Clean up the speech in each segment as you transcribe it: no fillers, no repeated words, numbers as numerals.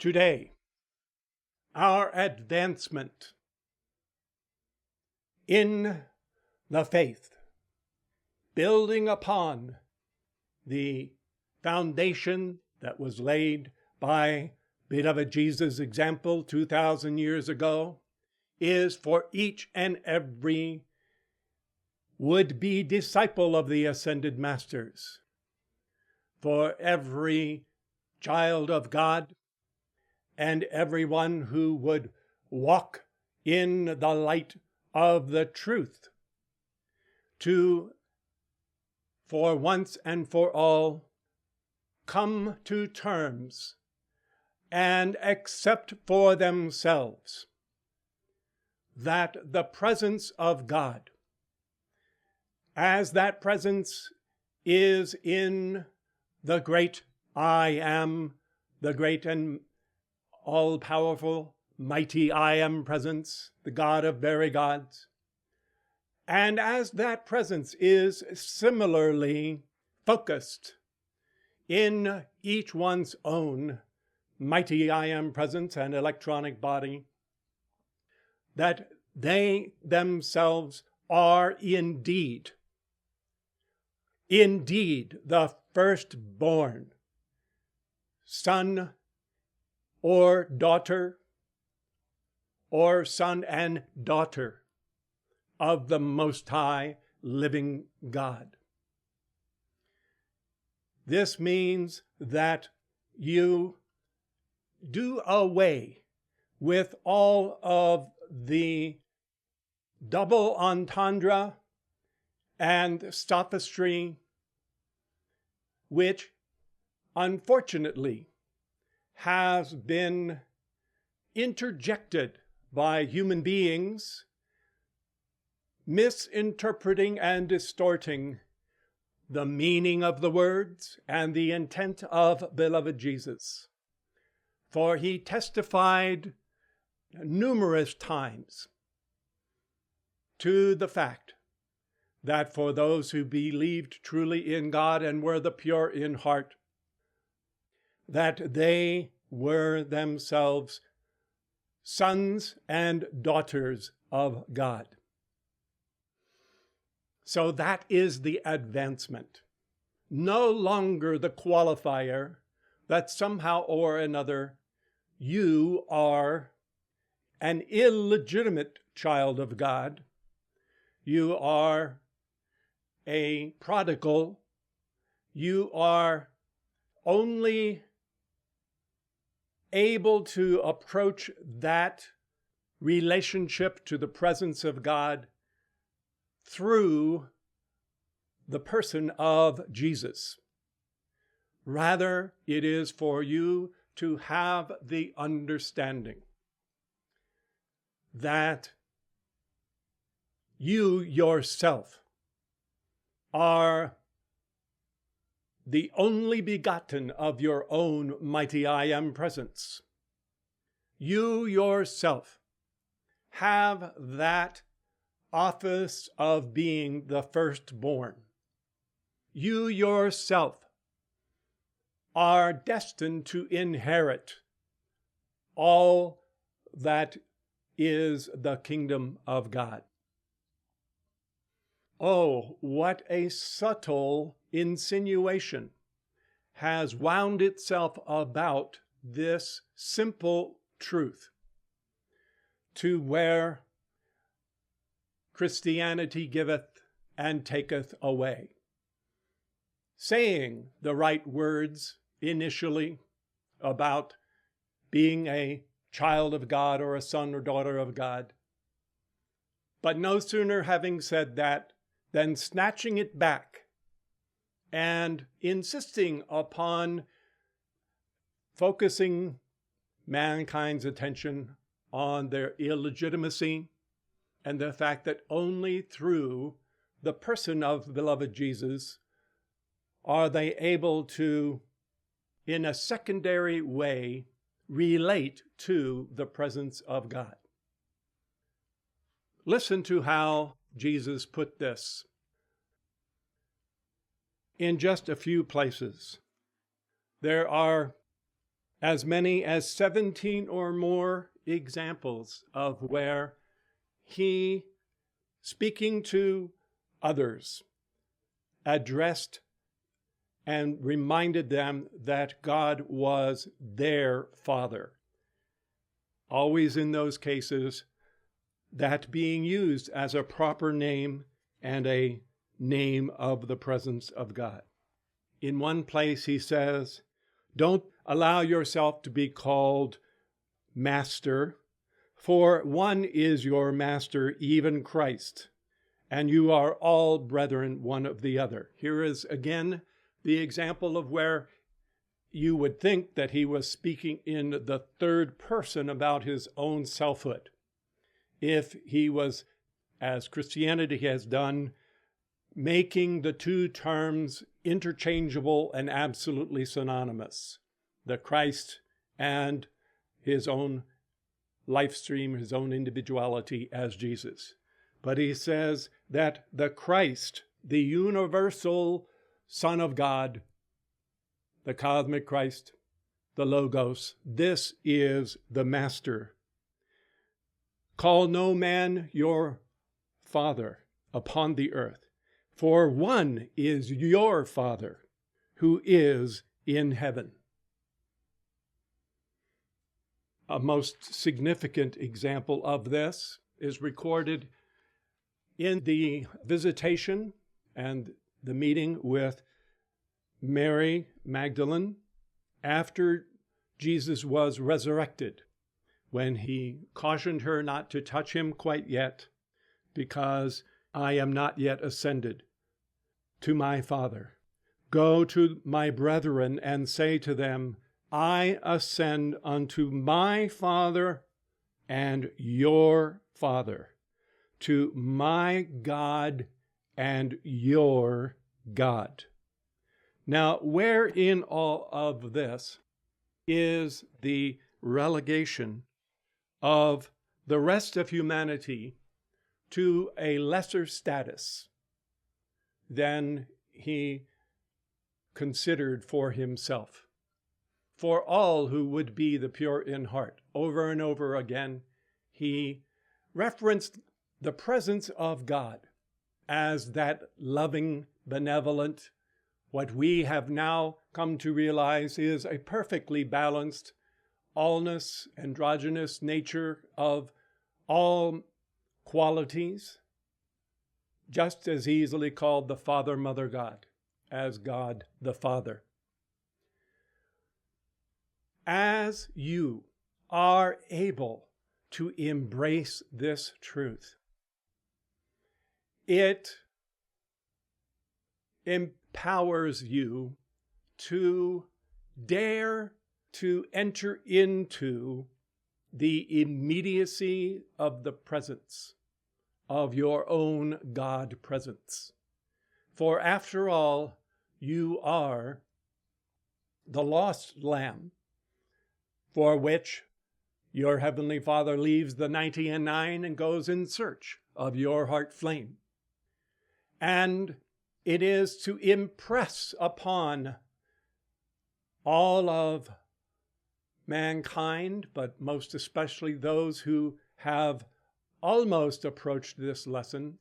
Today, our advancement in the faith, building upon the foundation that was laid by beloved Jesus' example 2,000 years ago, is for each and every would-be disciple of the ascended masters, for every child of God, and everyone who would walk in the light of the truth, to, for once and for all, come to terms and accept for themselves that the presence of God, as that presence is in the great I Am, the great and all-powerful, mighty I Am presence, the God of very gods, and as that presence is similarly focused in each one's own mighty I Am presence and electronic body, that they themselves are indeed the firstborn son or daughter, or son and daughter of the Most High living God. This means that you do away with all of the double entendre and sophistry, which unfortunately has been interjected by human beings, misinterpreting and distorting the meaning of the words and the intent of beloved Jesus. For he testified numerous times to the fact that for those who believed truly in God and were the pure in heart, that they were themselves sons and daughters of God. So that is the advancement. No longer the qualifier that somehow or another you are an illegitimate child of God. You are a prodigal. You are only able to approach that relationship to the presence of God through the person of Jesus. Rather, it is for you to have the understanding that you yourself are the only begotten of your own mighty I Am presence. You yourself have that office of being the firstborn. You yourself are destined to inherit all that is the kingdom of God. Oh, what a subtle insinuation has wound itself about this simple truth, to where Christianity giveth and taketh away. Saying the right words initially about being a child of God or a son or daughter of God, but no sooner having said that than snatching it back and insisting upon focusing mankind's attention on their illegitimacy and the fact that only through the person of beloved Jesus are they able to, in a secondary way, relate to the presence of God. Listen to how Jesus put this in just a few places. There are as many as 17 or more examples of where he, speaking to others, addressed and reminded them that God was their Father. Always in those cases, that being used as a proper name and a name of the presence of God. In one place he says, don't allow yourself to be called master, for one is your master, even Christ, and you are all brethren one of the other. Here is again the example of where you would think that he was speaking in the third person about his own selfhood. If he was, as Christianity has done, making the two terms interchangeable and absolutely synonymous, the Christ and his own life stream, his own individuality as Jesus. But he says that the Christ, the universal Son of God, the cosmic Christ, the Logos, this is the Master. Call no man your father upon the earth, for one is your Father, who is in heaven. A most significant example of this is recorded in the visitation and the meeting with Mary Magdalene after Jesus was resurrected, when he cautioned her not to touch him quite yet, because I am not yet ascended to my Father. Go to my brethren and say to them, I ascend unto my Father and your Father, to my God and your God. Now, where in all of this is the relegation of the rest of humanity to a lesser status than he considered for himself? For all who would be the pure in heart. Over and over again, he referenced the presence of God as that loving, benevolent, what we have now come to realize is a perfectly balanced, allness, androgynous nature of all qualities, just as easily called the Father, Mother, God, as God the Father. As you are able to embrace this truth, it empowers you to dare to enter into the immediacy of the presence of your own God presence. For after all, you are the lost lamb for which your heavenly Father leaves the 99 and goes in search of your heart flame. And it is to impress upon all of mankind, but most especially those who have almost approached this lesson,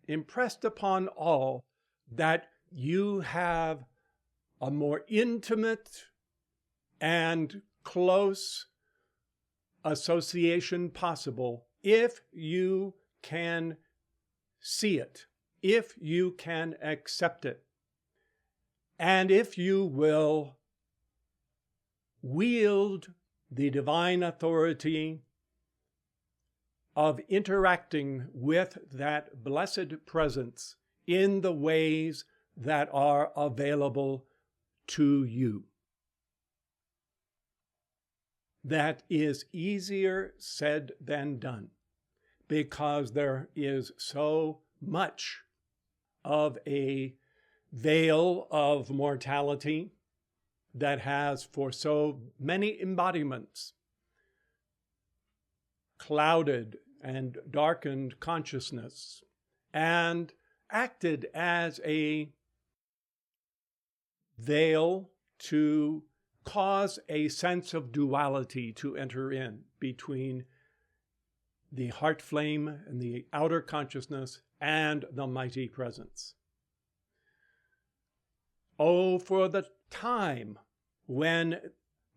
impressed upon all that you have a more intimate and close association possible if you can see it, if you can accept it, and if you will wield the divine authority of interacting with that blessed presence in the ways that are available to you. That is easier said than done, because there is so much of a veil of mortality that has for so many embodiments clouded and darkened consciousness and acted as a veil to cause a sense of duality to enter in between the heart flame and the outer consciousness and the mighty presence. Oh, for the time when,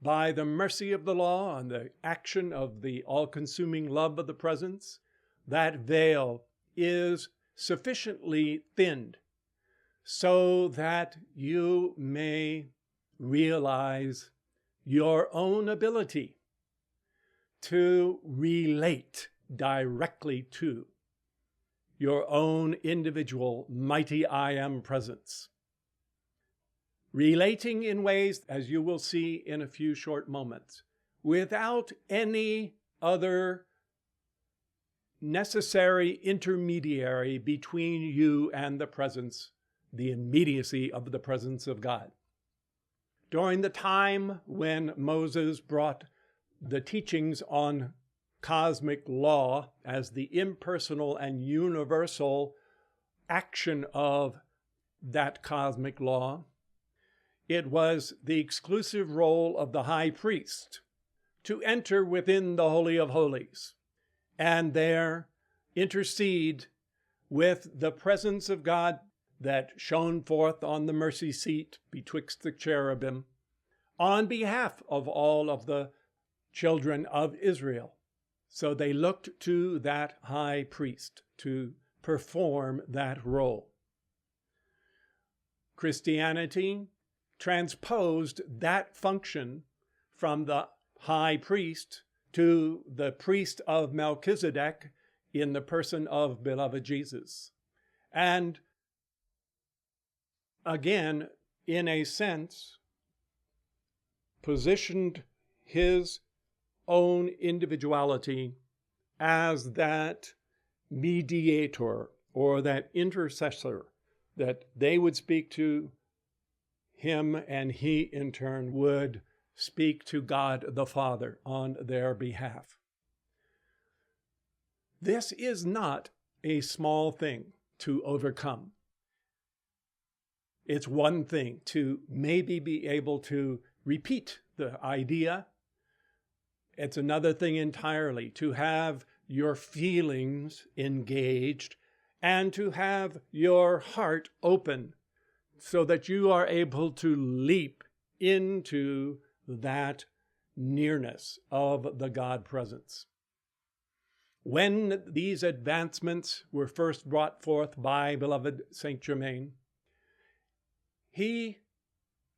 by the mercy of the law and the action of the all-consuming love of the presence, that veil is sufficiently thinned so that you may realize your own ability to relate directly to your own individual mighty I Am presence. Relating in ways, as you will see in a few short moments, without any other necessary intermediary between you and the presence, the immediacy of the presence of God. During the time when Moses brought the teachings on cosmic law as the impersonal and universal action of that cosmic law, it was the exclusive role of the high priest to enter within the Holy of Holies and there intercede with the presence of God that shone forth on the mercy seat betwixt the cherubim on behalf of all of the children of Israel. So they looked to that high priest to perform that role. Christianity transposed that function from the high priest to the priest of Melchizedek in the person of beloved Jesus. And again, in a sense, positioned his own individuality as that mediator or that intercessor, that they would speak to him and he in turn would speak to God the Father on their behalf. This is not a small thing to overcome. It's one thing to maybe be able to repeat the idea. It's another thing entirely to have your feelings engaged and to have your heart open so that you are able to leap into that nearness of the God presence. When these advancements were first brought forth by beloved Saint Germain, he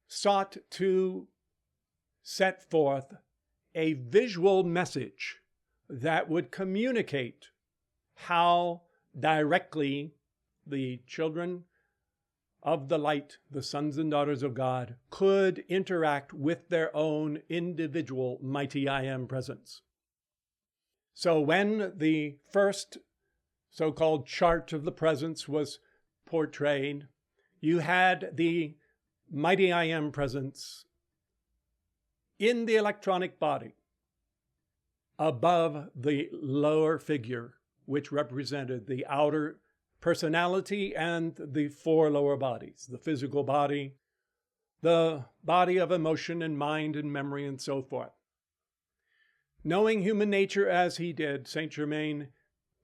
sought to set forth a visual message that would communicate how directly the children of the light, the sons and daughters of God, could interact with their own individual mighty I Am presence. So when the first so-called chart of the presence was portrayed, you had the mighty I Am presence in the electronic body above the lower figure, which represented the outer personality and the four lower bodies, the physical body, the body of emotion and mind and memory and so forth. Knowing human nature as he did, Saint Germain,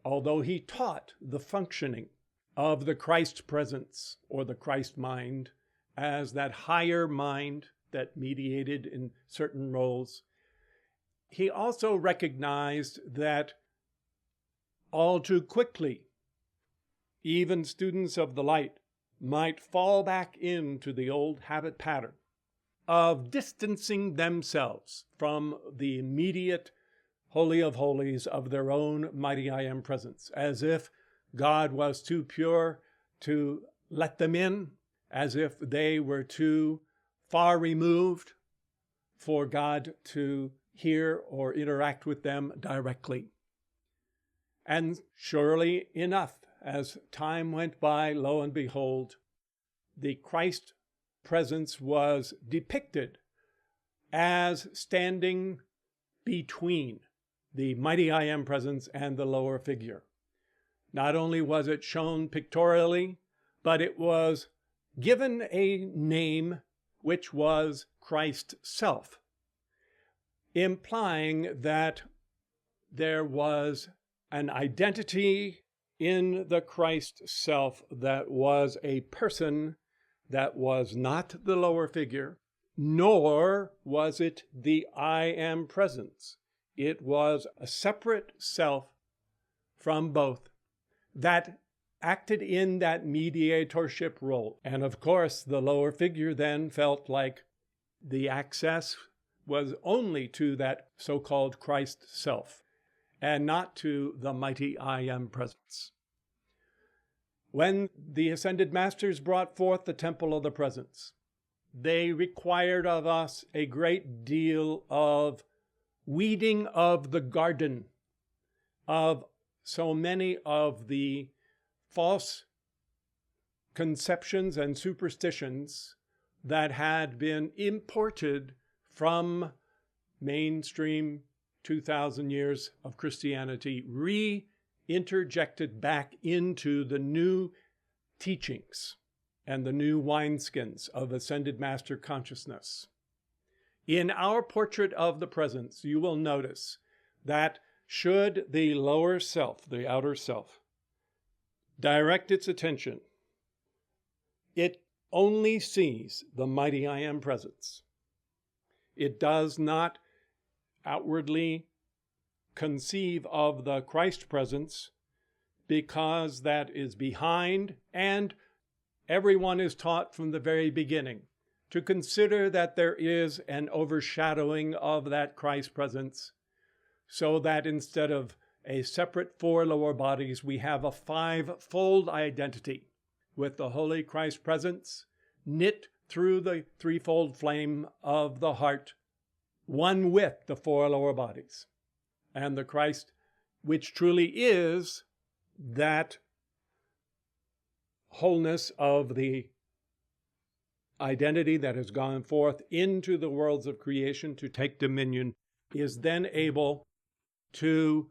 although he taught the functioning of the Christ presence or the Christ mind as that higher mind that mediated in certain roles, he also recognized that all too quickly, even students of the light might fall back into the old habit pattern of distancing themselves from the immediate Holy of Holies of their own mighty I Am presence, as if God was too pure to let them in, as if they were too far removed for God to hear or interact with them directly. And surely enough, as time went by, lo and behold, the Christ presence was depicted as standing between the mighty I Am presence and the lower figure. Not only was it shown pictorially, but it was given a name which was Christ's self, implying that there was an identity in the Christ self that was a person that was not the lower figure, nor was it the I am presence. It was a separate self from both that acted in that mediatorship role. And of course, the lower figure then felt like the access was only to that so-called Christ self, and not to the mighty I am presence. When the ascended masters brought forth the temple of the presence, they required of us a great deal of weeding of the garden of so many of the false conceptions and superstitions that had been imported from mainstream 2,000 years of Christianity, reinterjected back into the new teachings and the new wineskins of ascended master consciousness. In our portrait of the presence, you will notice that should the lower self, the outer self, direct its attention, it only sees the mighty I am presence. It does not outwardly conceive of the Christ presence because that is behind, and everyone is taught from the very beginning to consider that there is an overshadowing of that Christ presence, so that instead of a separate four lower bodies, we have a five-fold identity with the Holy Christ presence knit through the threefold flame of the heart, one with the four lower bodies. And the Christ, which truly is that wholeness of the identity that has gone forth into the worlds of creation to take dominion, is then able to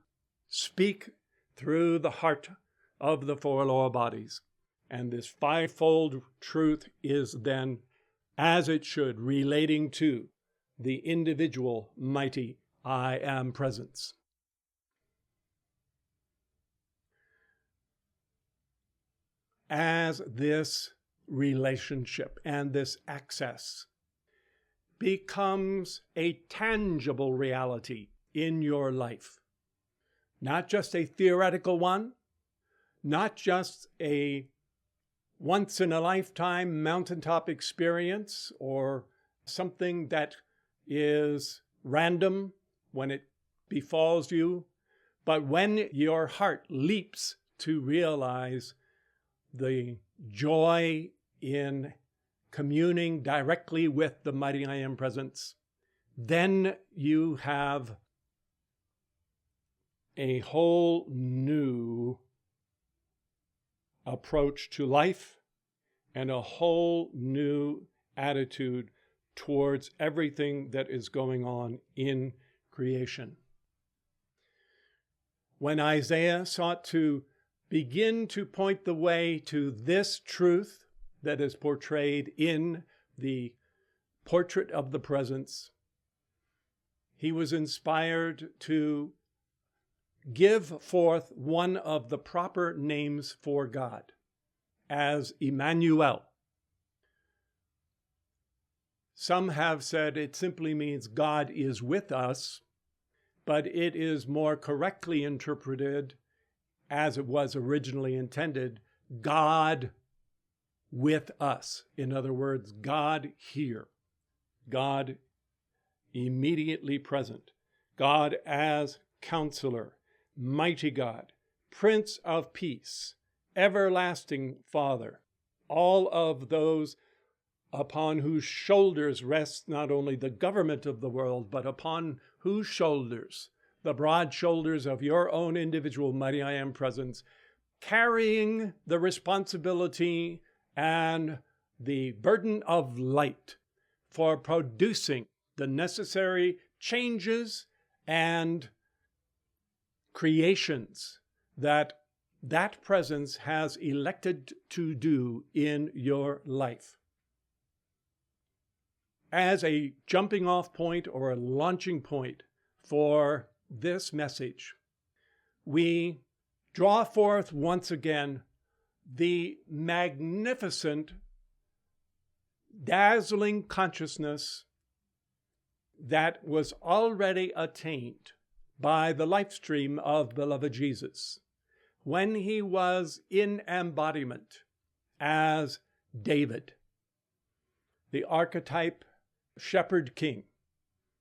speak through the heart of the four lower bodies. And this fivefold truth is then, as it should, relating to the individual mighty I am presence. As this relationship and this access becomes a tangible reality in your life, not just a theoretical one, not just a once-in-a-lifetime mountaintop experience or something that is random when it befalls you, but when your heart leaps to realize the joy in communing directly with the mighty I am presence, then you have a whole new approach to life and a whole new attitude towards everything that is going on in creation. When Isaiah sought to begin to point the way to this truth that is portrayed in the portrait of the presence, he was inspired to give forth one of the proper names for God as Emmanuel. Some have said it simply means God is with us, but it is more correctly interpreted, as it was originally intended, God with us. In other words, God here, God immediately present, God as Counselor, Mighty God, Prince of Peace, Everlasting Father, all of those upon whose shoulders rests not only the government of the world, but upon whose shoulders, the broad shoulders of your own individual mighty I am presence, carrying the responsibility and the burden of light for producing the necessary changes and creations that presence has elected to do in your life. as a jumping off point or a launching point for this message, we draw forth once again the magnificent, dazzling consciousness that was already attained by the life stream of beloved Jesus when he was in embodiment as David, the archetype shepherd king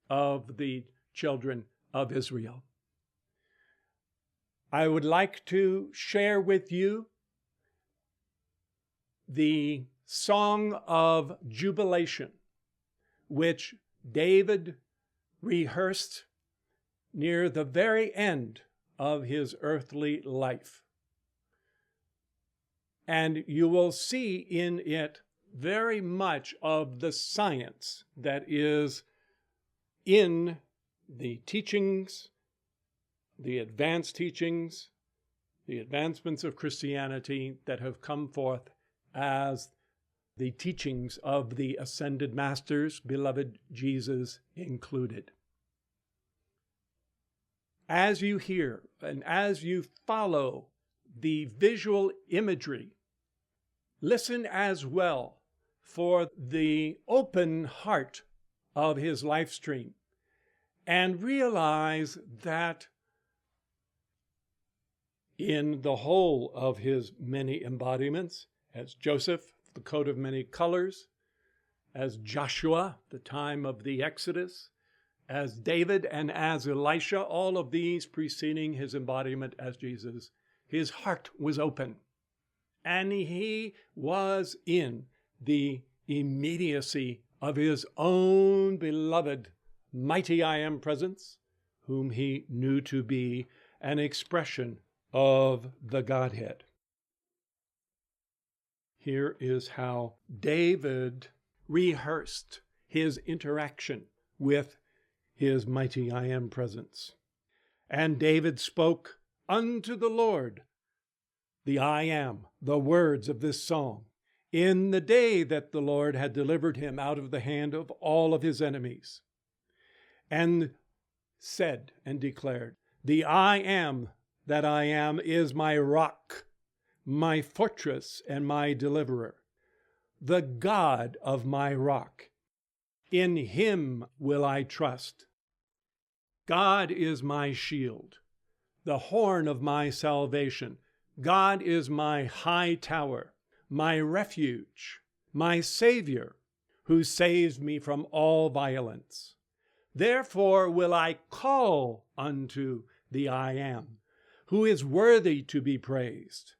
of the children of Israel. I would like to share with you the song of jubilation, which David rehearsed near the very end of his earthly life. And you will see in it very much of the science that is in the teachings, the advanced teachings, the advancements of Christianity that have come forth as the teachings of the ascended masters, beloved Jesus included. As you hear and as you follow the visual imagery, listen as well for the open heart of his life stream and realize that in the whole of his many embodiments, as Joseph, the coat of many colors, as Joshua, the time of the Exodus, as David and as Elisha, all of these preceding his embodiment as Jesus, his heart was open. And he was in the immediacy of his own beloved mighty I Am presence, whom he knew to be an expression of the Godhead. Here is how David rehearsed his interaction with his mighty I Am presence. And David spoke unto the Lord the I Am, the words of this song, in the day that the Lord had delivered him out of the hand of all of his enemies, and said and declared, the I Am that I am is my rock, my fortress and my deliverer, the God of my rock. In him will I trust. God is my shield, the horn of my salvation. God is my high tower, my refuge, my Savior, who saves me from all violence. Therefore will I call unto the I Am, who is worthy to be praised,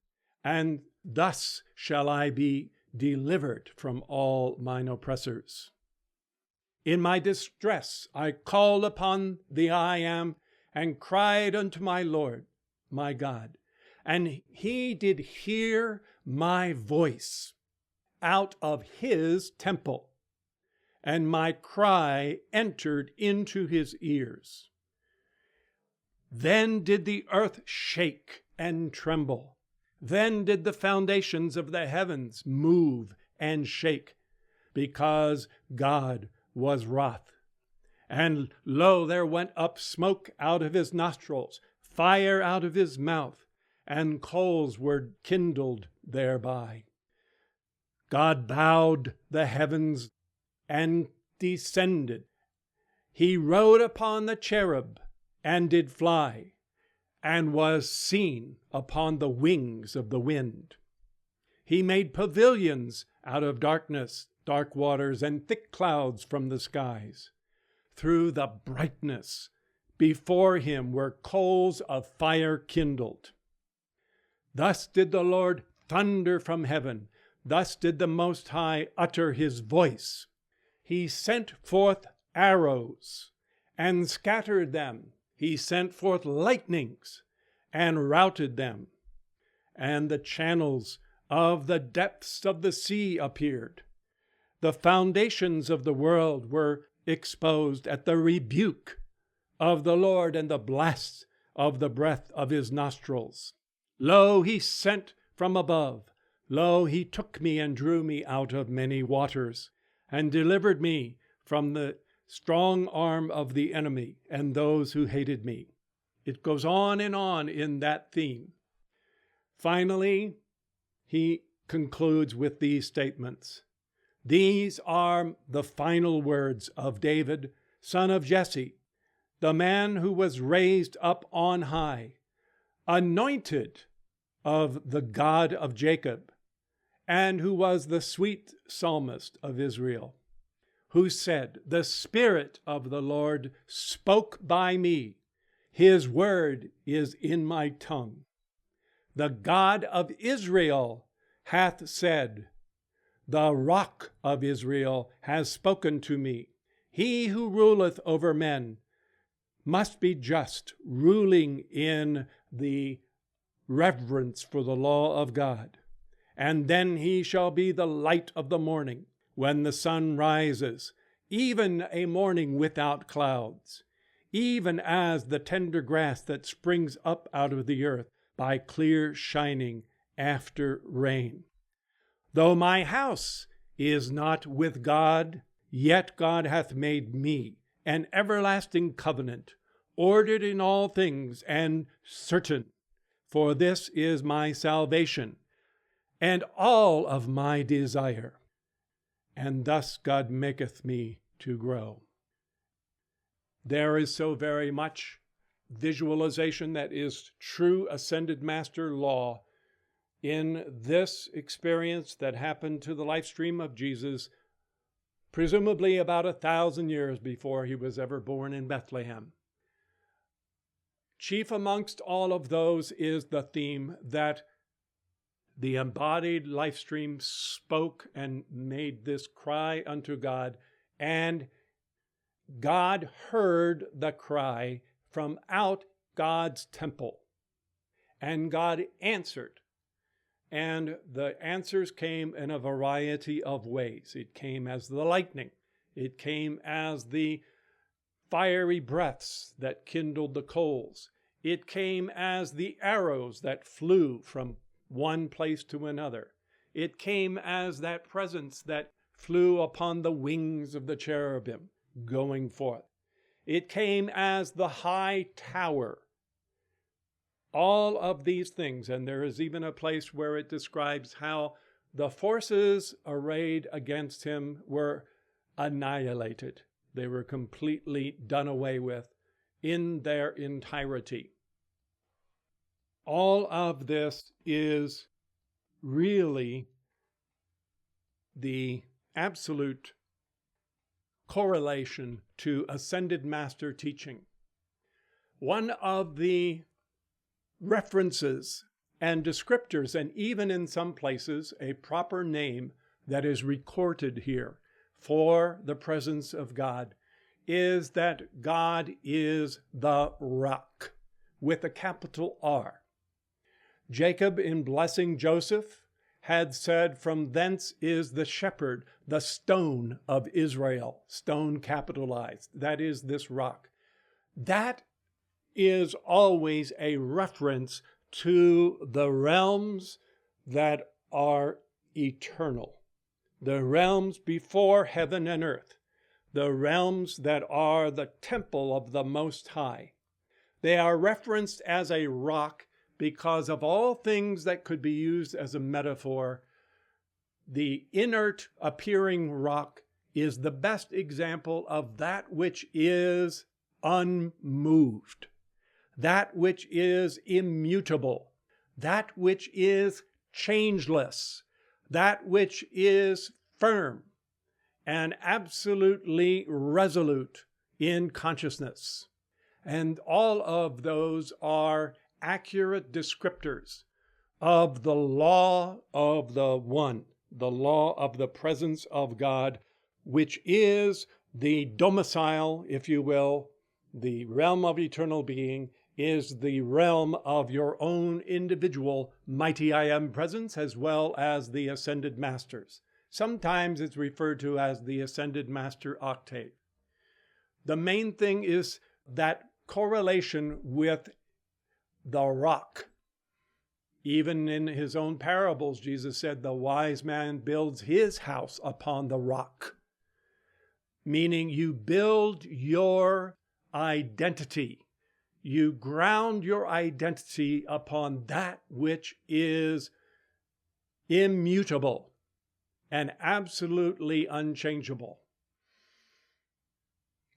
and thus shall I be delivered from all mine oppressors. In my distress I called upon the I Am, and cried unto my Lord, my God, and he did hear my voice out of his temple, and my cry entered into his ears. Then did the earth shake and tremble. Then did the foundations of the heavens move and shake, because God was wroth. And lo, there went up smoke out of his nostrils, fire out of his mouth, and coals were kindled thereby. God bowed the heavens and descended. He rode upon the cherub and did fly, and was seen upon the wings of the wind. He made pavilions out of darkness, dark waters, and thick clouds from the skies. Through the brightness before him were coals of fire kindled. Thus did the Lord thunder from heaven. Thus did the Most High utter his voice. He sent forth arrows and scattered them. He sent forth lightnings and routed them. And the channels of the depths of the sea appeared. The foundations of the world were exposed at the rebuke of the Lord and the blast of the breath of his nostrils. Lo, he sent from above. Lo, he took me and drew me out of many waters, and delivered me from the strong arm of the enemy and those who hated me. It goes on in that theme. Finally, he concludes with these statements. These are the final words of David, son of Jesse, the man who was raised up on high, anointed of the God of Jacob, and who was the sweet psalmist of Israel, who said, "The Spirit of the Lord spoke by me. His word is in my tongue. The God of Israel hath said, the Rock of Israel has spoken to me. He who ruleth over men must be just, ruling in the reverence for the law of God. And then he shall be the light of the morning, when the sun rises, even a morning without clouds, even as the tender grass that springs up out of the earth by clear shining after rain. Though my house is not with God, yet God hath made me an everlasting covenant, ordered in all things and certain. For this is my salvation, and all of my desire. And thus God maketh me to grow." There is so very much visualization that is true ascended master law in this experience that happened to the life stream of Jesus, presumably about 1,000 years before he was ever born in Bethlehem. Chief amongst all of those is the theme that the embodied life stream spoke and made this cry unto God, and God heard the cry from out God's temple, and God answered. And the answers came in a variety of ways. It came as the lightning. It came as the fiery breaths that kindled the coals. It came as the arrows that flew from one place to another. It came as that presence that flew upon the wings of the cherubim going forth. It came as the high tower. All of these things, and there is even a place where it describes how the forces arrayed against him were annihilated. They were completely done away with in their entirety. All of this is really the absolute correlation to ascended master teaching. One of the references and descriptors, and even in some places a proper name that is recorded here for the presence of God, is that God is the rock with a capital R. Jacob, in blessing Joseph, had said, "From thence is the shepherd, the stone of Israel," stone capitalized. That is this rock. That is always a reference to the realms that are eternal, the realms before heaven and earth, the realms that are the temple of the Most High. They are referenced as a rock because of all things that could be used as a metaphor. The inert appearing rock is the best example of that which is unmoved, that which is immutable, that which is changeless, that which is firm and absolutely resolute in consciousness. And all of those are accurate descriptors of the law of the One, the law of the presence of God, which is the domicile, if you will, the realm of eternal being, is the realm of your own individual mighty I Am presence, as well as the ascended masters. Sometimes it's referred to as the ascended master octave. The main thing is that correlation with the rock. Even in his own parables, Jesus said, the wise man builds his house upon the rock. meaning you build your identity. You ground your identity upon that which is immutable and absolutely unchangeable.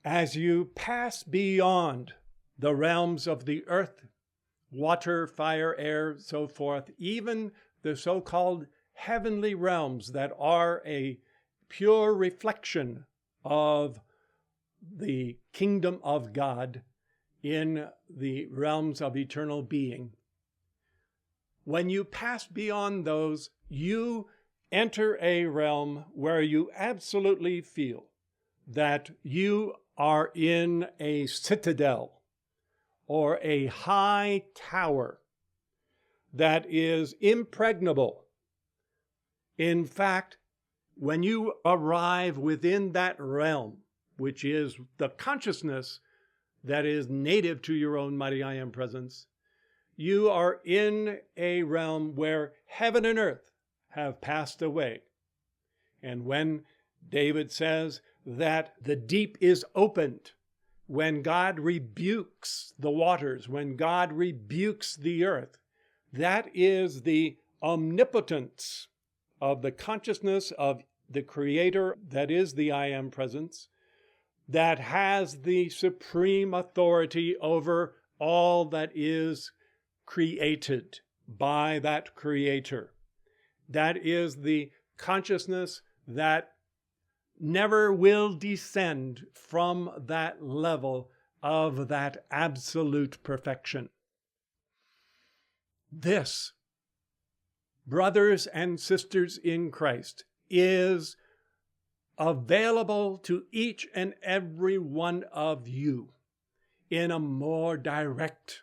As you pass beyond the realms of the earth, water, fire, air, so forth, even the so-called heavenly realms that are a pure reflection of the kingdom of God in the realms of eternal being. When you pass beyond those, you enter a realm where you absolutely feel that you are in a citadel or a high tower that is impregnable. In fact, when you arrive within that realm, which is the consciousness that is native to your own mighty I Am presence, you are in a realm where heaven and earth have passed away. And when David says that the deep is opened, when God rebukes the waters, when God rebukes the earth, that is the omnipotence of the consciousness of the Creator, that is the I Am presence, that has the supreme authority over all that is created by that Creator. That is the consciousness that never will descend from that level of that absolute perfection. This, brothers and sisters in Christ, is available to each and every one of you in a more direct,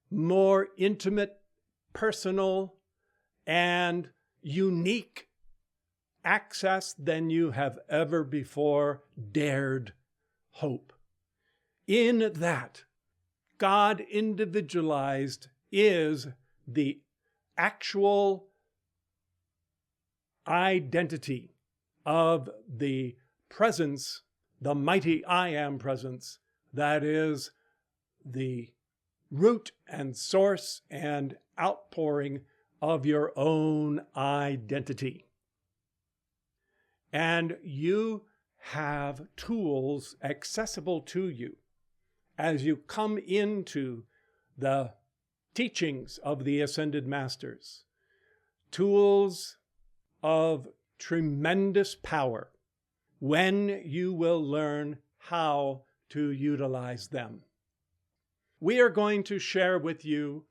more intimate, personal, and unique access than you have ever before dared hope. In that, God individualized is the actual identity of the presence, the mighty I Am presence, that is the root and source and outpouring of your own identity. And you have tools accessible to you as you come into the teachings of the Ascended Masters, tools of tremendous power when you will learn how to utilize them. We are going to share with you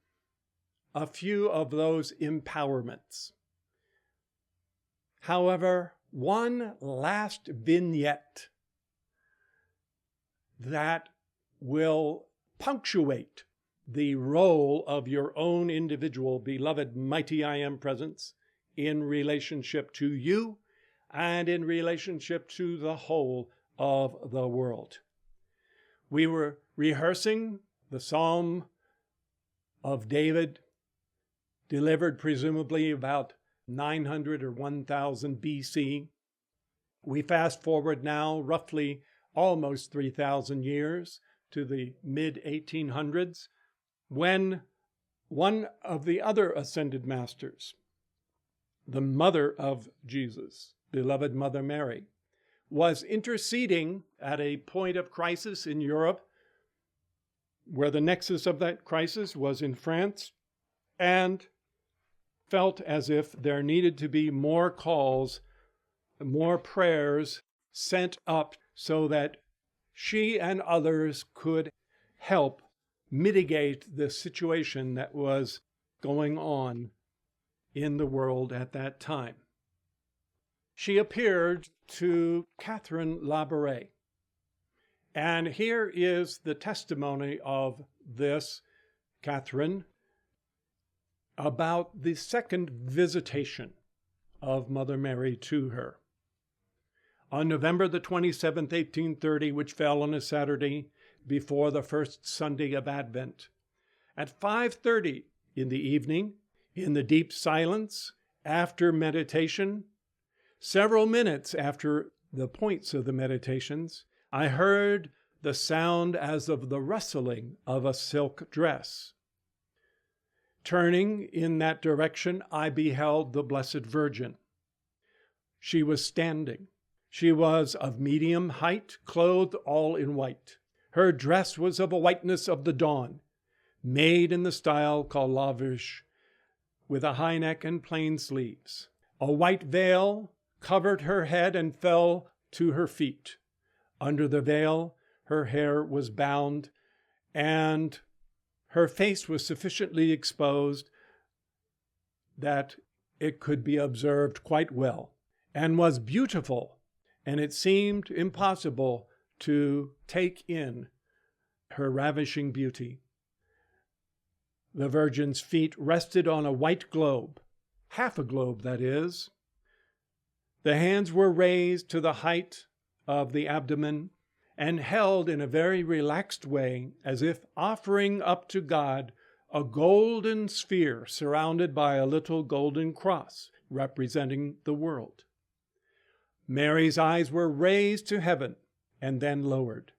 a few of those empowerments. However, one last vignette that will punctuate the role of your own individual beloved mighty I Am presence in relationship to you and in relationship to the whole of the world. We were rehearsing the Psalm of David, delivered presumably about 900 or 1000 BC. We fast forward now roughly almost 3,000 years to the mid-1800s, when one of the other Ascended Masters, the mother of Jesus, beloved Mother Mary, was interceding at a point of crisis in Europe, where the nexus of that crisis was in France, and felt as if there needed to be more calls, more prayers sent up so that she and others could help mitigate the situation that was going on in the world at that time. She appeared to Catherine Labouré. And here is the testimony of this Catherine about the second visitation of Mother Mary to her. On November the 27th, 1830, which fell on a Saturday before the first Sunday of Advent, at 5:30 in the evening, in the deep silence, after meditation, several minutes after the points of the meditations, I heard the sound as of the rustling of a silk dress. Turning in that direction, I beheld the Blessed Virgin. She was standing. She was of medium height, clothed all in white. Her dress was of a whiteness of the dawn, made in the style called lavish, with a high neck and plain sleeves. A white veil covered her head and fell to her feet. Under the veil, her hair was bound, and her face was sufficiently exposed that it could be observed quite well, and was beautiful, and it seemed impossible to take in her ravishing beauty. The Virgin's feet rested on a white globe, half a globe, that is. The hands were raised to the height of the abdomen and held in a very relaxed way, as if offering up to God a golden sphere surrounded by a little golden cross representing the world. Mary's eyes were raised to heaven and then lowered,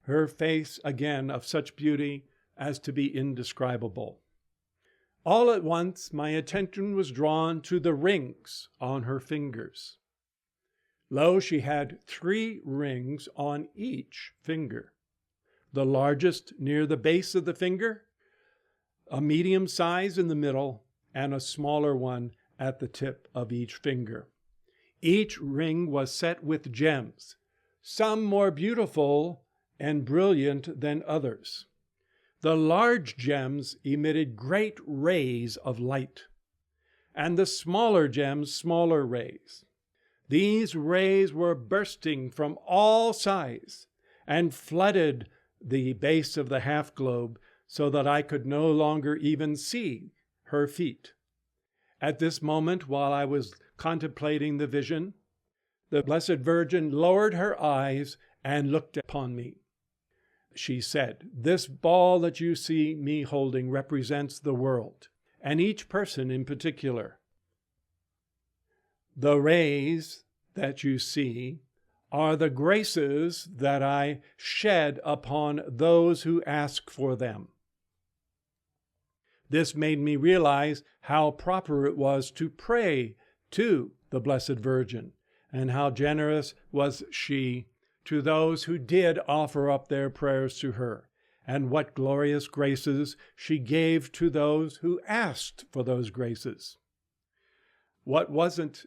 her face again of such beauty as to be indescribable. All at once my attention was drawn to the rings on her fingers. Lo, she had 3 rings on each finger, the largest near the base of the finger, a medium size in the middle, and a smaller one at the tip of each finger. Each ring was set with gems, some more beautiful and brilliant than others. The large gems emitted great rays of light, and the smaller gems smaller rays. These rays were bursting from all sides and flooded the base of the half globe so that I could no longer even see her feet. At this moment, while I was contemplating the vision, the Blessed Virgin lowered her eyes and looked upon me. She said, "This ball that you see me holding represents the world, and each person in particular. The rays that you see are the graces that I shed upon those who ask for them." This made me realize how proper it was to pray to the Blessed Virgin, and how generous was she to those who did offer up their prayers to her, and what glorious graces she gave to those who asked for those graces. What wasn't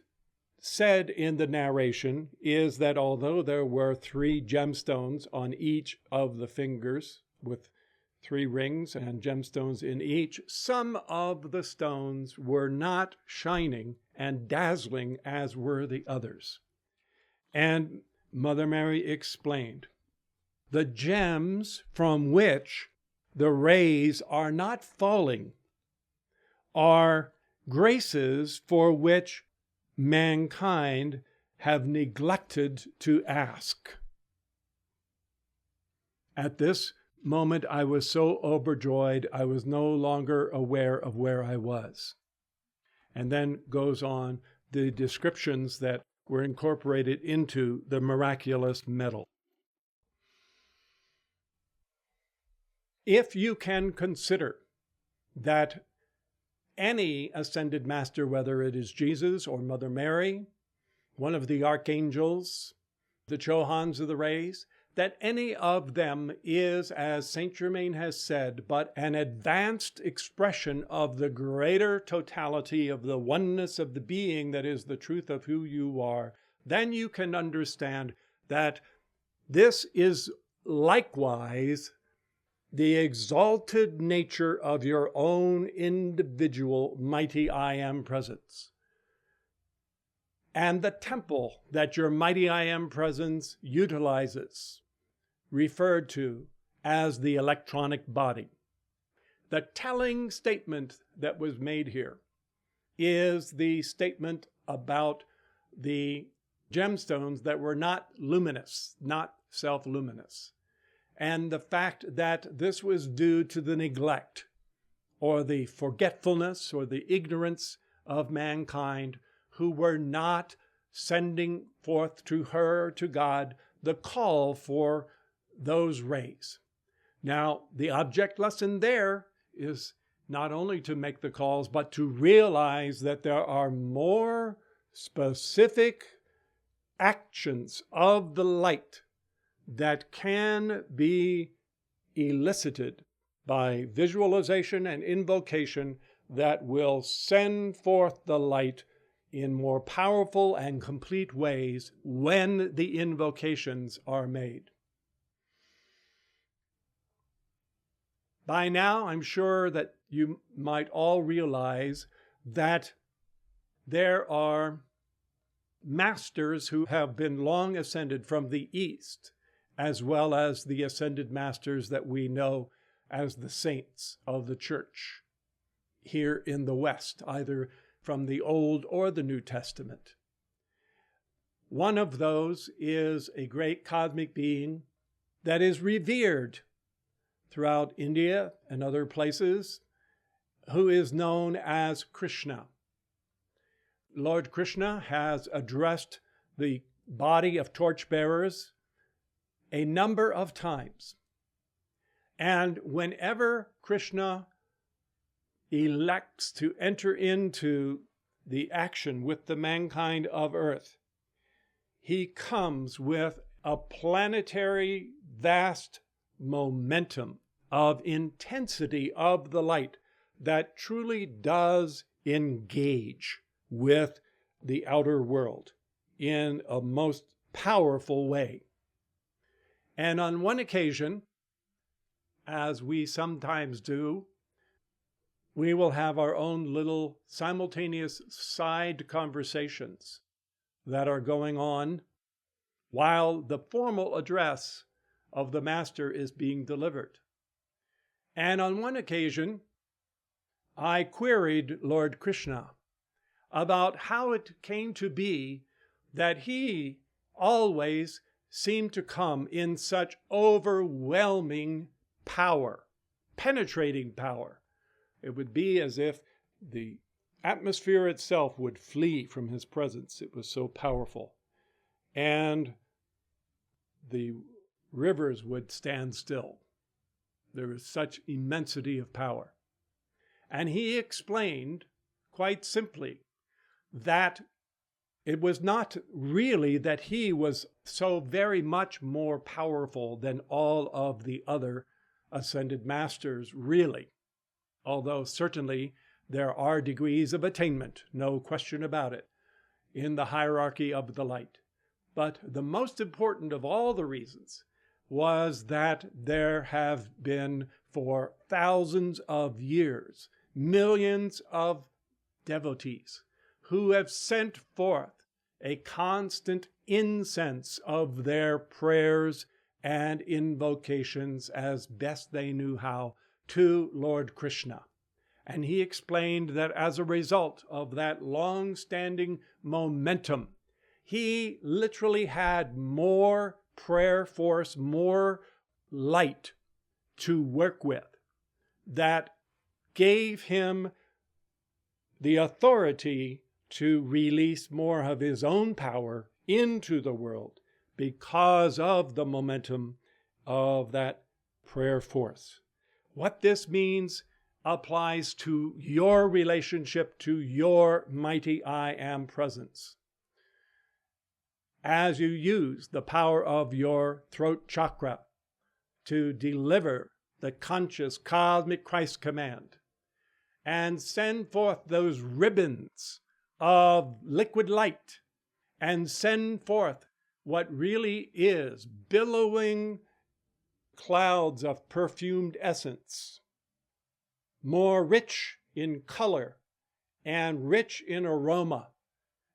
said in the narration is that although there were 3 gemstones on each of the fingers, with 3 rings and gemstones in each, some of the stones were not shining and dazzling as were the others. And Mother Mary explained, the gems from which the rays are not falling are graces for which mankind have neglected to ask. At this moment, I was so overjoyed, I was no longer aware of where I was. And then goes on the descriptions that were incorporated into the miraculous medal. If you can consider that any ascended master, whether it is Jesus or Mother Mary, one of the archangels, the Chohans of the rays, that any of them is, as Saint Germain has said, but an advanced expression of the greater totality of the oneness of the being that is the truth of who you are, then you can understand that this is likewise the exalted nature of your own individual mighty I Am presence. And the temple that your mighty I Am presence utilizes, referred to as the electronic body. The telling statement that was made here is the statement about the gemstones that were not luminous, not self-luminous, and the fact that this was due to the neglect or the forgetfulness or the ignorance of mankind who were not sending forth to her, to God, the call for those rays. Now, the object lesson there is not only to make the calls, but to realize that there are more specific actions of the light that can be elicited by visualization and invocation that will send forth the light in more powerful and complete ways when the invocations are made. By now, I'm sure that you might all realize that there are masters who have been long ascended from the East, as well as the ascended masters that we know as the saints of the Church here in the West, either from the Old or the New Testament. One of those is a great cosmic being that is revered throughout India and other places, who is known as Krishna. Lord Krishna has addressed the body of torchbearers a number of times. And whenever Krishna elects to enter into the action with the mankind of Earth, he comes with a planetary, vast momentum of intensity of the light that truly does engage with the outer world in a most powerful way. And on one occasion, as we sometimes do, we will have our own little simultaneous side conversations that are going on while the formal address of the Master is being delivered. And on one occasion, I queried Lord Krishna about how it came to be that he always seemed to come in such overwhelming power, penetrating power. It would be as if the atmosphere itself would flee from his presence. It was so powerful. And the rivers would stand still. There was such immensity of power. And he explained quite simply that it was not really that he was so very much more powerful than all of the other ascended masters, really. Although certainly there are degrees of attainment, no question about it, in the hierarchy of the light. But the most important of all the reasons was that there have been for thousands of years millions of devotees who have sent forth a constant incense of their prayers and invocations as best they knew how to Lord Krishna. And he explained that as a result of that long-standing momentum, he literally had more prayer force, more light to work with that gave him the authority to release more of his own power into the world because of the momentum of that prayer force. What this means applies to your relationship to your mighty I Am presence. As you use the power of your throat chakra to deliver the conscious cosmic Christ command and send forth those ribbons of liquid light and send forth what really is billowing clouds of perfumed essence, more rich in color and rich in aroma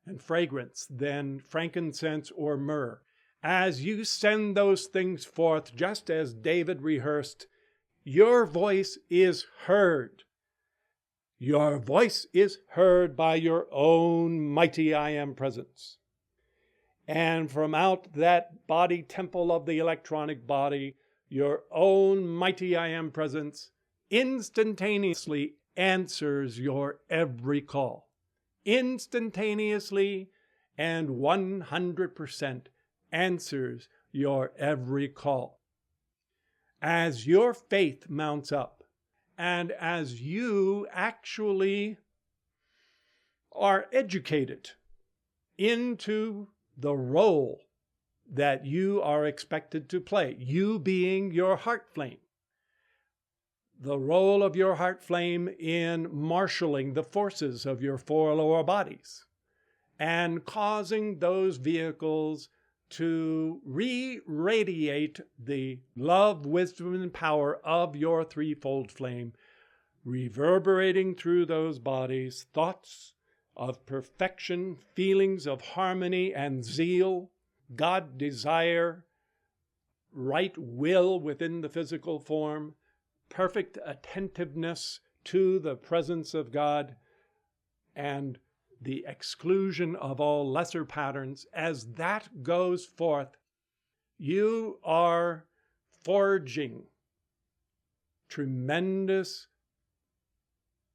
and fragrance than frankincense or myrrh. As you send those things forth, just as David rehearsed, your voice is heard. Your voice is heard by your own mighty I Am presence. And from out that body temple of the electronic body, your own mighty I Am presence instantaneously answers your every call. Instantaneously and 100% answers your every call. As your faith mounts up, and as you actually are educated into the role that you are expected to play, you being your heart flame, the role of your heart flame in marshaling the forces of your four lower bodies and causing those vehicles to re-radiate the love, wisdom, and power of your threefold flame, reverberating through those bodies, thoughts of perfection, feelings of harmony and zeal, God desire, right will within the physical form, perfect attentiveness to the presence of God, and the exclusion of all lesser patterns. As that goes forth, you are forging tremendous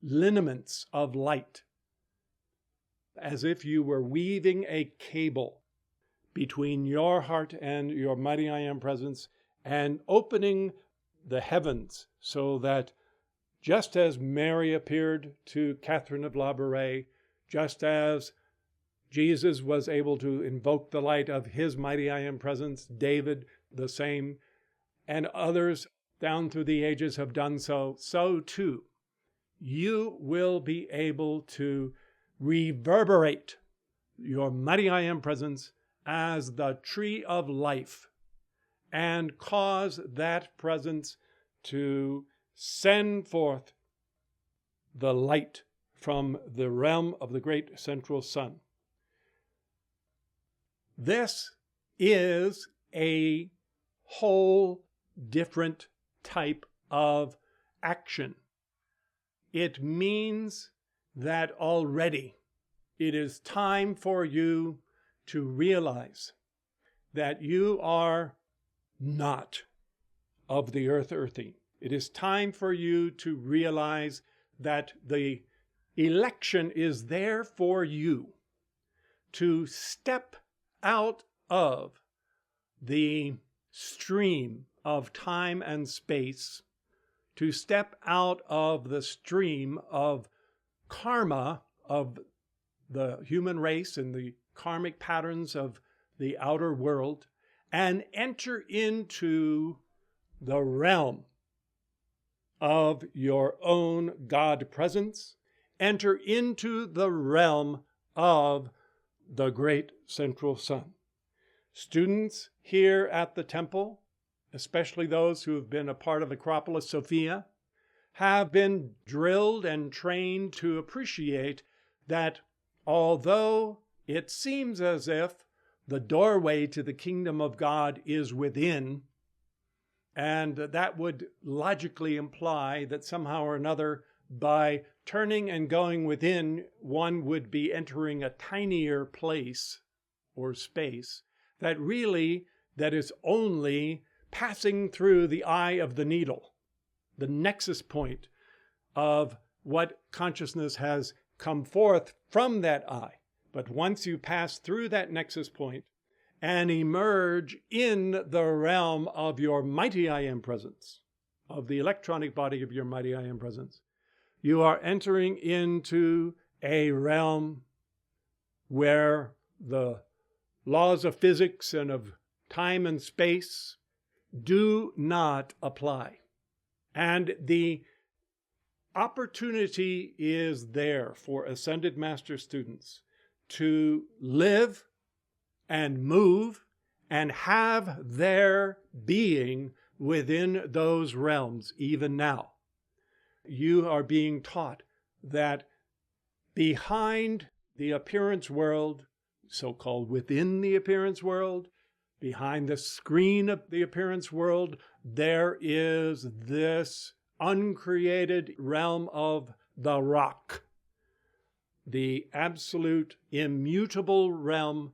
lineaments of light, as if you were weaving a cable between your heart and your mighty I Am presence, and opening the heavens so that just as Mary appeared to Catherine of Labouré, just as Jesus was able to invoke the light of his mighty I Am presence, David the same, and others down through the ages have done so, so too you will be able to reverberate your mighty I Am presence as the tree of life and cause that presence to send forth the light from the realm of the great central sun. This is a whole different type of action. It means that already it is time for you to realize that you are not of the earthy. It is time for you to realize that the election is there for you to step out of the stream of time and space, to step out of the stream of karma of the human race and the karmic patterns of the outer world, and enter into the realm of your own God presence, enter into the realm of the great central sun. Students here at the temple, especially those who have been a part of Acropolis Sophia, have been drilled and trained to appreciate that although it seems as if the doorway to the kingdom of God is within, and that would logically imply that somehow or another, by turning and going within, one would be entering a tinier place or space, that really that is only passing through the eye of the needle, the nexus point of what consciousness has come forth from that eye. But once you pass through that nexus point and emerge in the realm of your mighty I Am presence, of the electronic body of your mighty I Am presence, you are entering into a realm where the laws of physics and of time and space do not apply. And the opportunity is there for Ascended Master students to live and move and have their being within those realms even now. You are being taught that behind the appearance world, so-called within the appearance world, behind the screen of the appearance world, there is this uncreated realm of the rock, the absolute immutable realm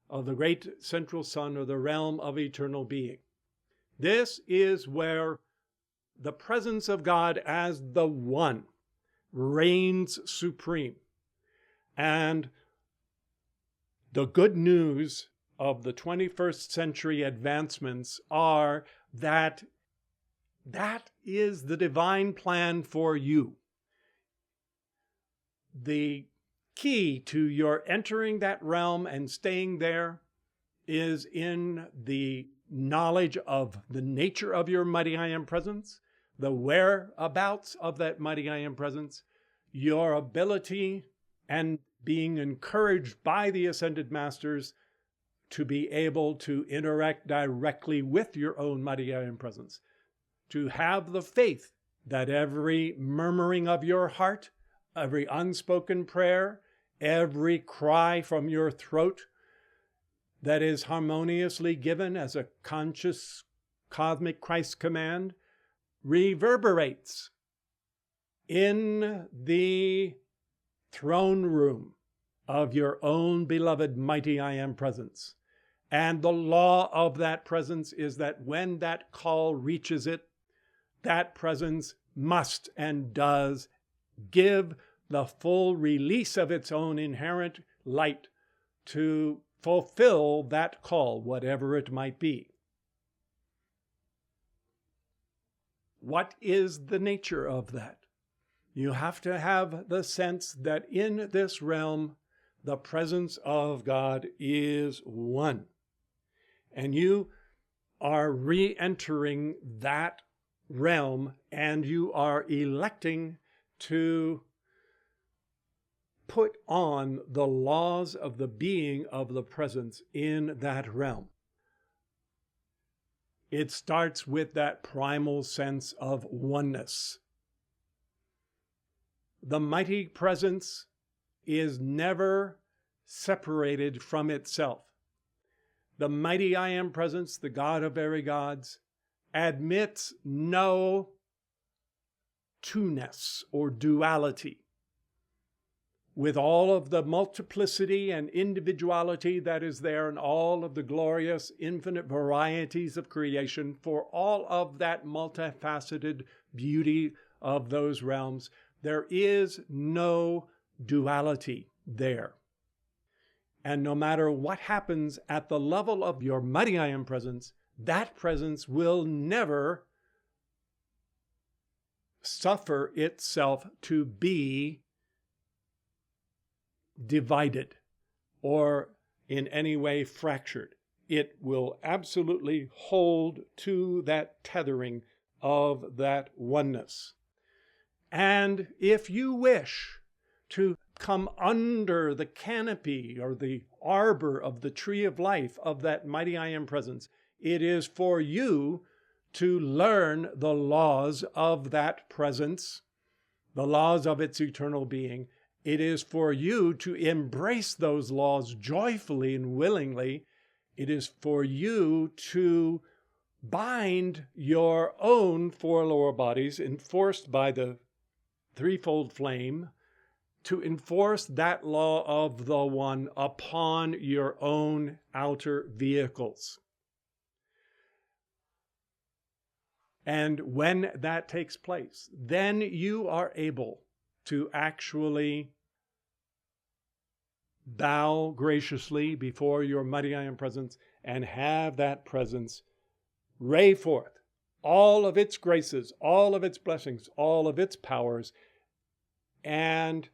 of the great central sun, or the realm of eternal being. This is where the presence of God as the One reigns supreme. And The good news of the 21st century advancements are that that is the divine plan for you. The key to your entering that realm and staying there is in the knowledge of the nature of your mighty I Am presence, the whereabouts of that mighty I Am presence, your ability and being encouraged by the ascended masters to be able to interact directly with your own mighty I Am presence, to have the faith that every murmuring of your heart, every unspoken prayer, every cry from your throat that is harmoniously given as a conscious cosmic Christ command reverberates in the throne room of your own beloved mighty I Am presence. And the law of that presence is that when that call reaches it, that presence must and does give the full release of its own inherent light to fulfill that call, whatever it might be. What is the nature of that? You have to have the sense that in this realm, the presence of God is one. And you are re-entering that realm, and you are electing to put on the laws of the being of the presence in that realm. It starts with that primal sense of oneness. The mighty presence is never separated from itself. The mighty I Am presence, the God of very gods, admits no two-ness or duality. With all of the multiplicity and individuality that is there and all of the glorious infinite varieties of creation, for all of that multifaceted beauty of those realms, there is no duality there. And no matter what happens at the level of your mighty I Am presence, that presence will never suffer itself to be divided or in any way fractured. It will absolutely hold to that tethering of that oneness. And if you wish to come under the canopy or the arbor of the tree of life of that mighty I Am presence, it is for you to learn the laws of that presence, the laws of its eternal being. It is for you to embrace those laws joyfully and willingly. It is for you to bind your own four lower bodies, enforced by the threefold flame, to enforce that law of the one upon your own outer vehicles. And when that takes place, then you are able to actually bow graciously before your mighty I Am presence and have that presence ray forth all of its graces, all of its blessings, all of its powers, and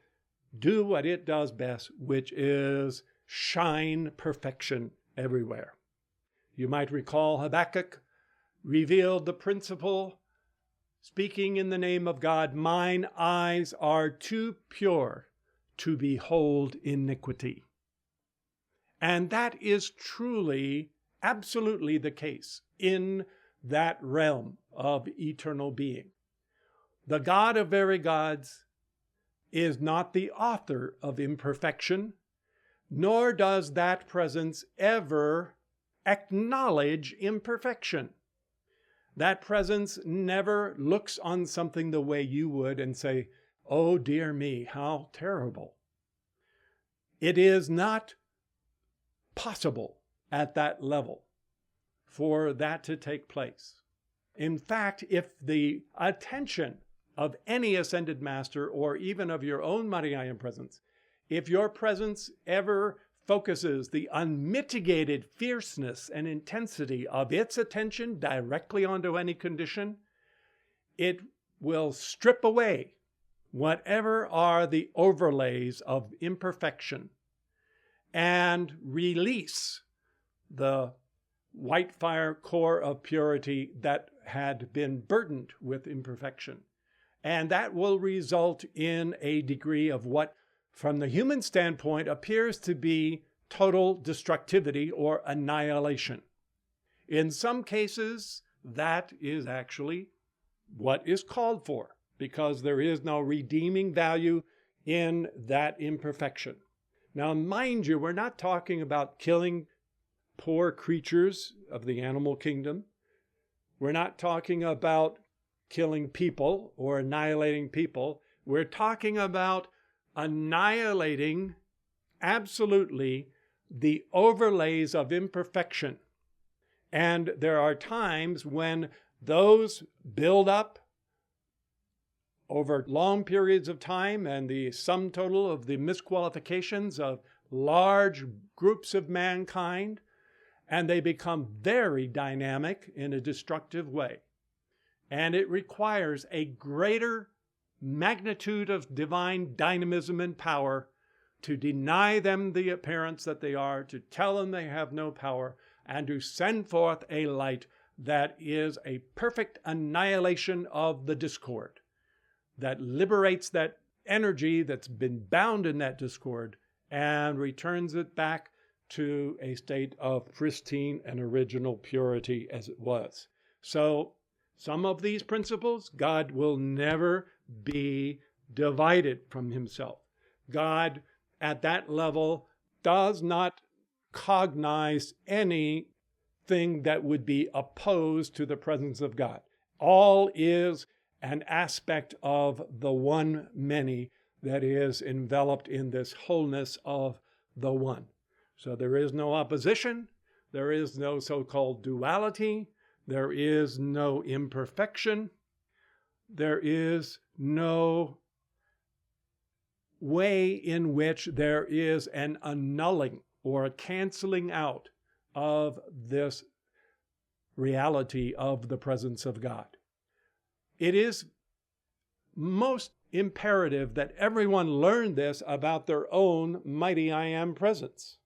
do what it does best, which is shine perfection everywhere. You might recall Habakkuk revealed the principle, speaking in the name of God, "Mine eyes are too pure to behold iniquity." And that is truly, absolutely the case in that realm of eternal being. The God of very gods is not the author of imperfection, nor does that presence ever acknowledge imperfection. That presence never looks on something the way you would and say, "Oh dear me, how terrible." It is not possible at that level for that to take place. In fact, if the attention of any ascended master or even of your own mighty I Am presence, if your presence ever focuses the unmitigated fierceness and intensity of its attention directly onto any condition, it will strip away whatever are the overlays of imperfection and release the white fire core of purity that had been burdened with imperfection. And that will result in a degree of what, from the human standpoint, appears to be total destructivity or annihilation. In some cases, that is actually what is called for, because there is no redeeming value in that imperfection. Now, mind you, we're not talking about killing poor creatures of the animal kingdom. We're not talking about killing people or annihilating people. We're talking about annihilating absolutely the overlays of imperfection. And there are times when those build up over long periods of time, and the sum total of the misqualifications of large groups of mankind, and they become very dynamic in a destructive way. And it requires a greater magnitude of divine dynamism and power to deny them the appearance that they are, to tell them they have no power, and to send forth a light that is a perfect annihilation of the discord, that liberates that energy that's been bound in that discord and returns it back to a state of pristine and original purity as it was. So some of these principles, God will never be divided from himself. God, at that level, does not cognize anything that would be opposed to the presence of God. All is an aspect of the one many that is enveloped in this wholeness of the one. So there is no opposition, there is no so-called duality, there is no imperfection, there is no way in which there is an annulling or a canceling out of this reality of the presence of God. It is most imperative that everyone learn this about their own mighty I Am presence,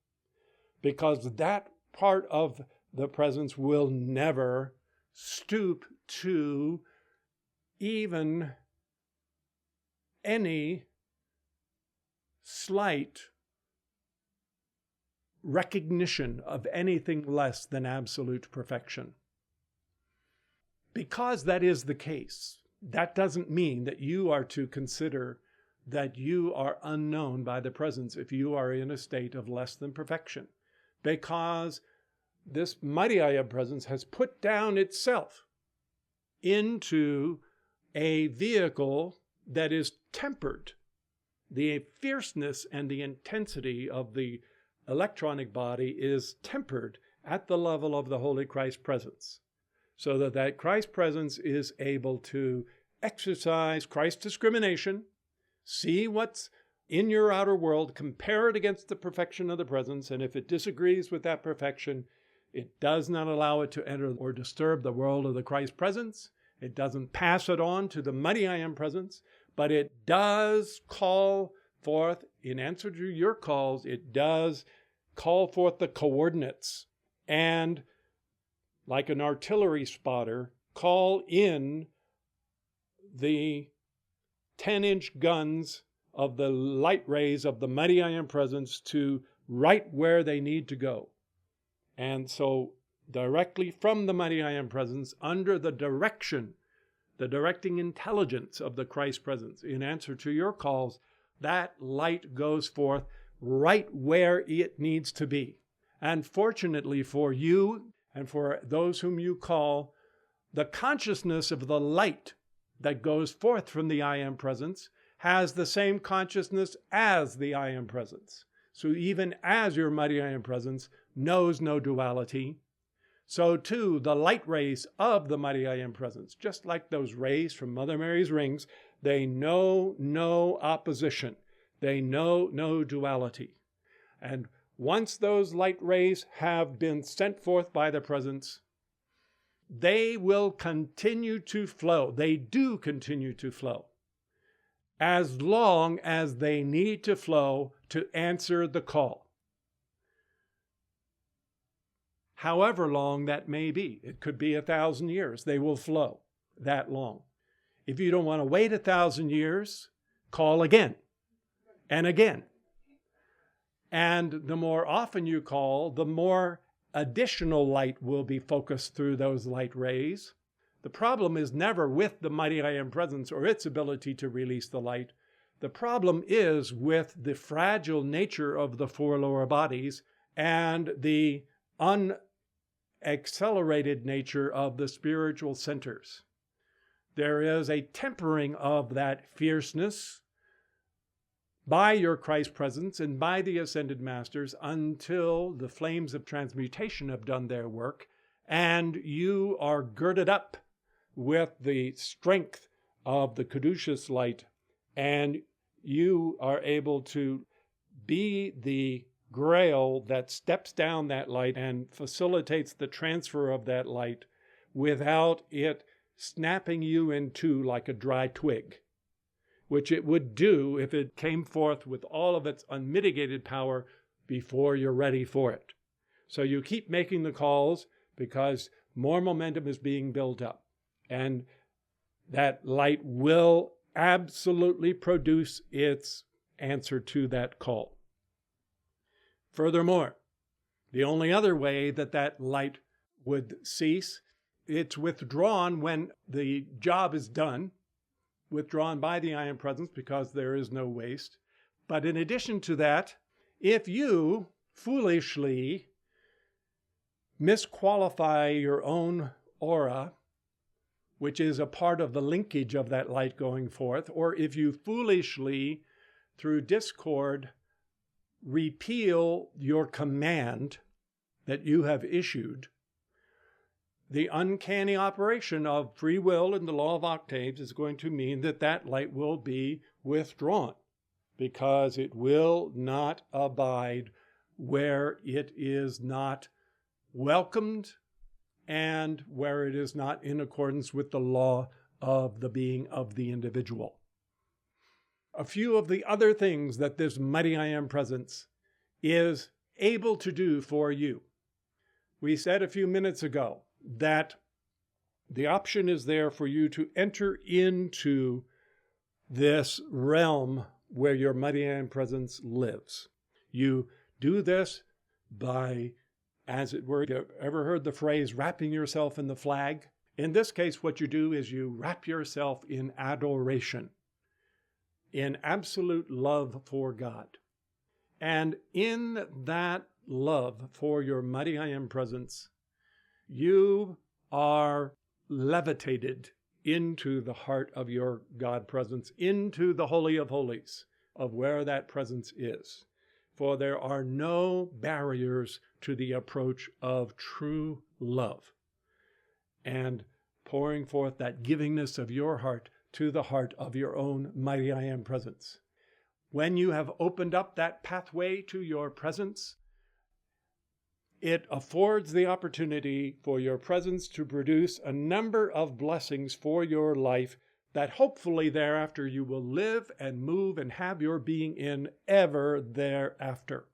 because that part of the presence will never stoop to even any slight recognition of anything less than absolute perfection. Because that is the case, that doesn't mean that you are to consider that you are unknown by the presence if you are in a state of less than perfection. Because this mighty I Am presence has put down itself into a vehicle that is tempered. The fierceness and the intensity of the electronic body is tempered at the level of the Holy Christ presence, so that Christ presence is able to exercise Christ discrimination, see what's in your outer world, compare it against the perfection of the presence, and if it disagrees with that perfection, it does not allow it to enter or disturb the world of the Christ presence. It doesn't pass it on to the mighty I Am presence, but it does call forth, in answer to your calls, it does call forth the coordinates and, like an artillery spotter, call in the 10-inch guns of the light rays of the mighty I Am presence to right where they need to go. And so directly from the mighty I Am presence, under the direction, the directing intelligence of the Christ presence, in answer to your calls, that light goes forth right where it needs to be. And fortunately for you and for those whom you call, the consciousness of the light that goes forth from the I Am presence has the same consciousness as the I Am presence. So even as your mighty I Am presence knows no duality, so too the light rays of the mighty I Am presence, just like those rays from Mother Mary's rings, they know no opposition. They know no duality. And once those light rays have been sent forth by the presence, they will continue to flow. They do continue to flow as long as they need to flow to answer the call. However long that may be. It could be 1,000 years. They will flow that long. If you don't want to wait 1,000 years, call again and again. And the more often you call, the more additional light will be focused through those light rays. The problem is never with the mighty I Am presence or its ability to release the light. The problem is with the fragile nature of the four lower bodies and the unaccelerated nature of the spiritual centers. There is a tempering of that fierceness by your Christ presence and by the ascended masters until the flames of transmutation have done their work and you are girded up with the strength of the Caduceus light, and you are able to be the grail that steps down that light and facilitates the transfer of that light without it snapping you in two like a dry twig, which it would do if it came forth with all of its unmitigated power before you're ready for it. So you keep making the calls because more momentum is being built up. And that light will absolutely produce its answer to that call. Furthermore, the only other way that that light would cease, it's withdrawn when the job is done, withdrawn by the I Am presence because there is no waste. But in addition to that, if you foolishly misqualify your own aura, which is a part of the linkage of that light going forth, or if you foolishly, through discord, repeal your command that you have issued, the uncanny operation of free will and the law of octaves is going to mean that that light will be withdrawn because it will not abide where it is not welcomed and where it is not in accordance with the law of the being of the individual. A few of the other things that this mighty I Am presence is able to do for you. We said a few minutes ago that the option is there for you to enter into this realm where your mighty I Am presence lives. You do this by, as it were, you ever heard the phrase, wrapping yourself in the flag? In this case, what you do is you wrap yourself in adoration, in absolute love for God. And in that love for your mighty I Am presence, you are levitated into the heart of your God presence, into the Holy of Holies of where that presence is. For there are no barriers to the approach of true love and pouring forth that givingness of your heart to the heart of your own mighty I Am presence. When you have opened up that pathway to your presence, it affords the opportunity for your presence to produce a number of blessings for your life that hopefully thereafter you will live and move and have your being in ever thereafter.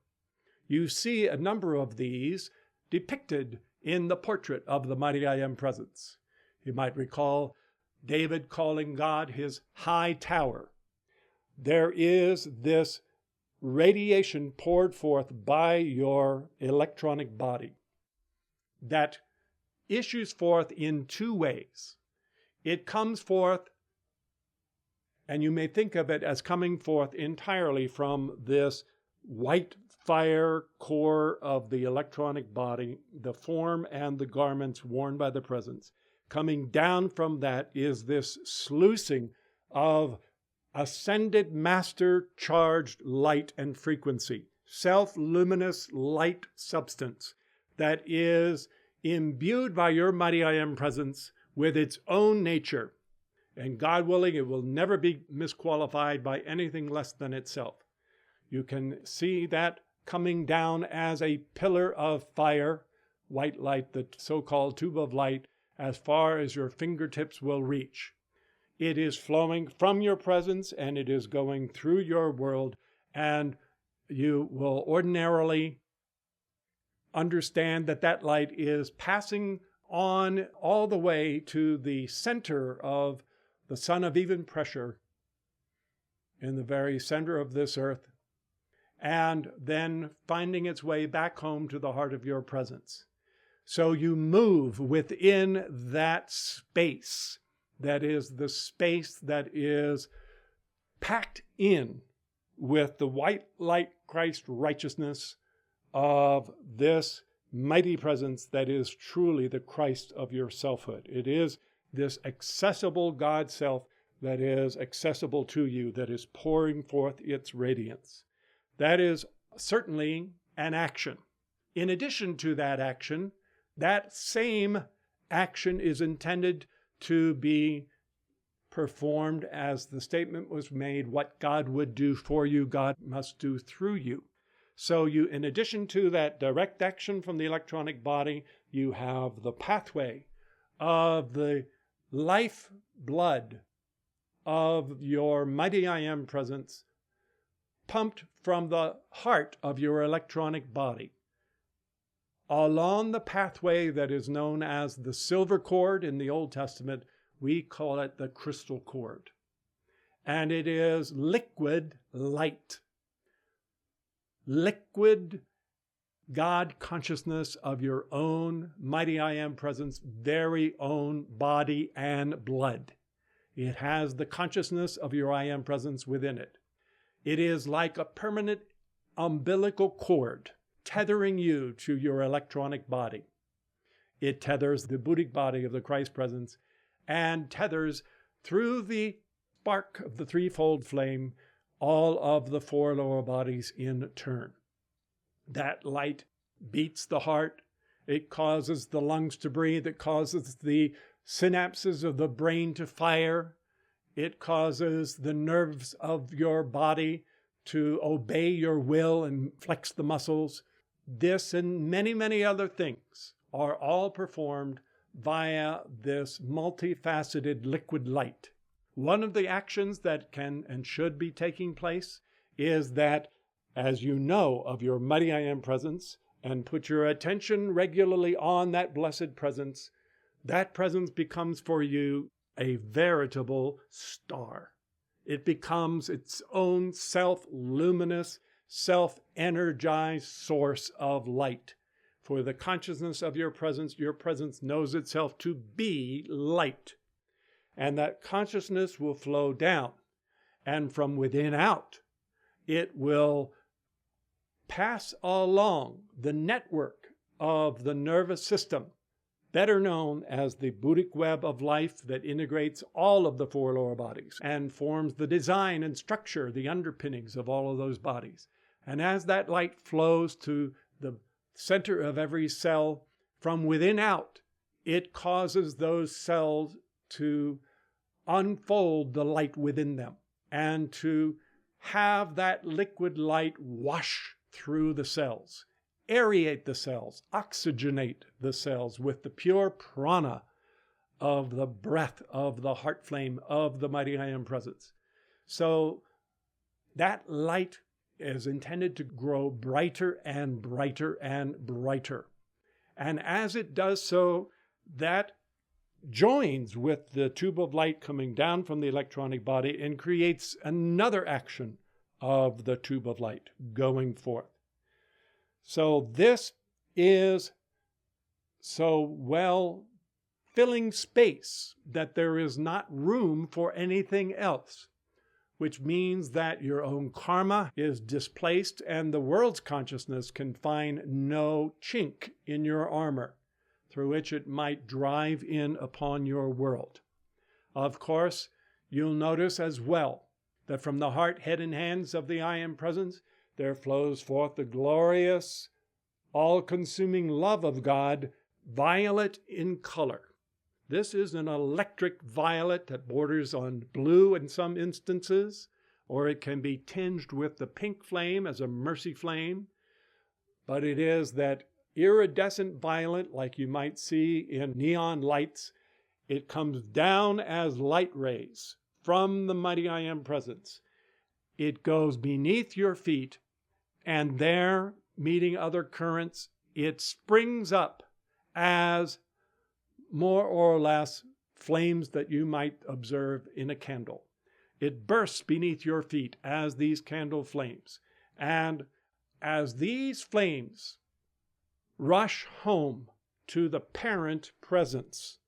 You see a number of these depicted in the portrait of the mighty I Am presence. You might recall David calling God his high tower. There is this radiation poured forth by your electronic body that issues forth in two ways. It comes forth, and you may think of it as coming forth entirely from this white fire core of the electronic body, the form and the garments worn by the presence. Coming down from that is this sluicing of ascended master charged light and frequency, self-luminous light substance that is imbued by your mighty I Am presence with its own nature. And God willing, it will never be misqualified by anything less than itself. You can see that coming down as a pillar of fire, white light, the so-called tube of light, as far as your fingertips will reach. It is flowing from your presence and it is going through your world, and you will ordinarily understand that that light is passing on all the way to the center of the sun of even pressure in the very center of this earth, and then finding its way back home to the heart of your presence. So you move within that space that is the space that is packed in with the white light Christ righteousness of this mighty presence that is truly the Christ of your selfhood. It is this accessible God self that is accessible to you, that is pouring forth its radiance. That is certainly an action. In addition to that action, that same action is intended to be performed as the statement was made, what God would do for you, God must do through you. So you, in addition to that direct action from the electronic body, you have the pathway of the life blood of your mighty I Am presence pumped from the heart of your electronic body along the pathway that is known as the silver cord. In the Old Testament, we call it the crystal cord. And it is liquid light. Liquid God consciousness of your own mighty I Am presence, very own body and blood. It has the consciousness of your I Am presence within it. It is like a permanent umbilical cord tethering you to your electronic body. It tethers the Buddhic body of the Christ presence and tethers through the spark of the threefold flame all of the four lower bodies in turn. That light beats the heart. It causes the lungs to breathe. It causes the synapses of the brain to fire. It causes the nerves of your body to obey your will and flex the muscles. This and many, many other things are all performed via this multifaceted liquid light. One of the actions that can and should be taking place is that, as you know of your mighty I Am presence and put your attention regularly on that blessed presence, that presence becomes for you a veritable star. It becomes its own self-luminous, self-energized source of light. For the consciousness of your presence knows itself to be light. And that consciousness will flow down. And from within out, it will pass along the network of the nervous system, better known as the Buddhic web of life that integrates all of the four lower bodies and forms the design and structure, the underpinnings of all of those bodies. And as that light flows to the center of every cell, from within out, it causes those cells to unfold the light within them and to have that liquid light wash through the cells, aerate the cells, oxygenate the cells with the pure prana of the breath of the heart flame of the mighty I Am presence. So that light is intended to grow brighter and brighter and brighter. And as it does so, that joins with the tube of light coming down from the electronic body and creates another action of the tube of light going forth. So this is so well filling space that there is not room for anything else, which means that your own karma is displaced and the world's consciousness can find no chink in your armor through which it might drive in upon your world. Of course, you'll notice as well that from the heart, head, and hands of the I Am presence, there flows forth the glorious, all-consuming love of God, violet in color. This is an electric violet that borders on blue in some instances, or it can be tinged with the pink flame as a mercy flame. but it is that iridescent violet like you might see in neon lights. It comes down as light rays from the mighty I Am presence. It goes beneath your feet, and there, meeting other currents, it springs up as more or less flames that you might observe in a candle. It bursts beneath your feet as these candle flames. And as these flames rush home to the parent presence,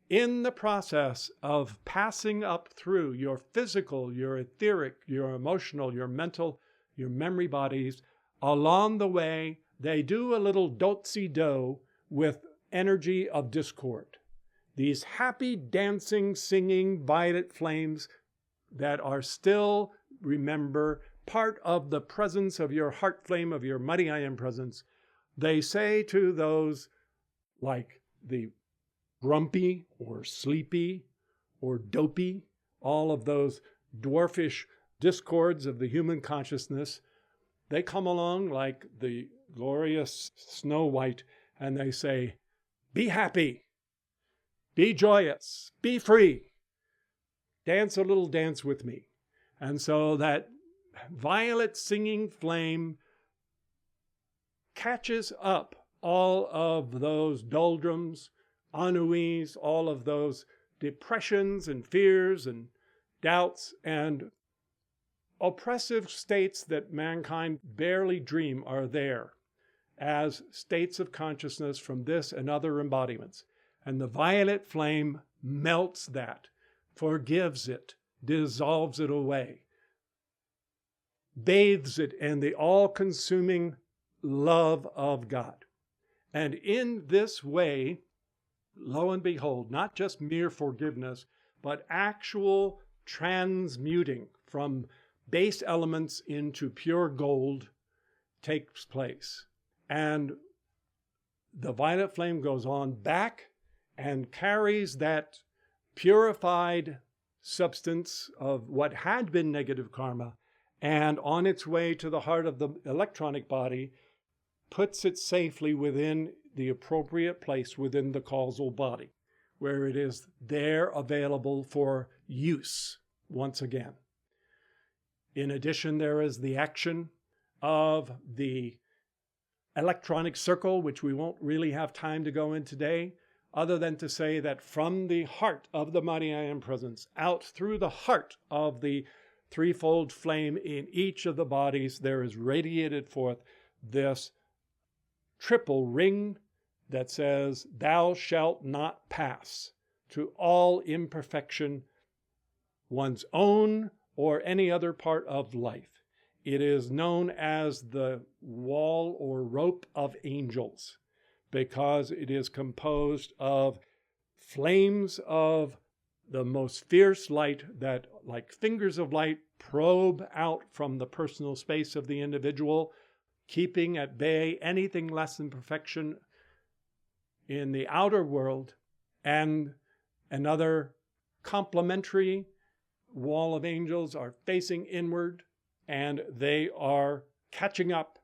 in the process of passing up through your physical, your etheric, your emotional, your mental, your memory bodies, along the way, they do a little do-si-do with energy of discord. These happy, dancing, singing violet flames that are still, remember, part of the presence of your heart flame, of your mighty I Am presence. They say to those like the grumpy or sleepy or dopey, all of those dwarfish discords of the human consciousness, they come along like the glorious Snow White and they say, be happy, be joyous, be free, dance a little dance with me. And so that violet singing flame catches up all of those doldrums, ennuis, all of those depressions and fears and doubts and oppressive states that mankind barely dream are there as states of consciousness from this and other embodiments. And the violet flame melts that, forgives it, dissolves it away, bathes it in the all-consuming love of God. And in this way, lo and behold, not just mere forgiveness, but actual transmuting from base elements into pure gold takes place. And the violet flame goes on back and carries that purified substance of what had been negative karma, and on its way to the heart of the electronic body, puts it safely within the appropriate place within the causal body, where it is there available for use once again. In addition, there is the action of the electronic circle, which we won't really have time to go in today, other than to say that from the heart of the mighty I Am presence, out through the heart of the threefold flame in each of the bodies, there is radiated forth this triple ring that says, thou shalt not pass, to all imperfection, one's own or any other part of life. It is known as the wall or rope of angels because it is composed of flames of the most fierce light that, like fingers of light, probe out from the personal space of the individual, keeping at bay anything less than perfection in the outer world, and another complementary wall of angels are facing inward, and they are catching up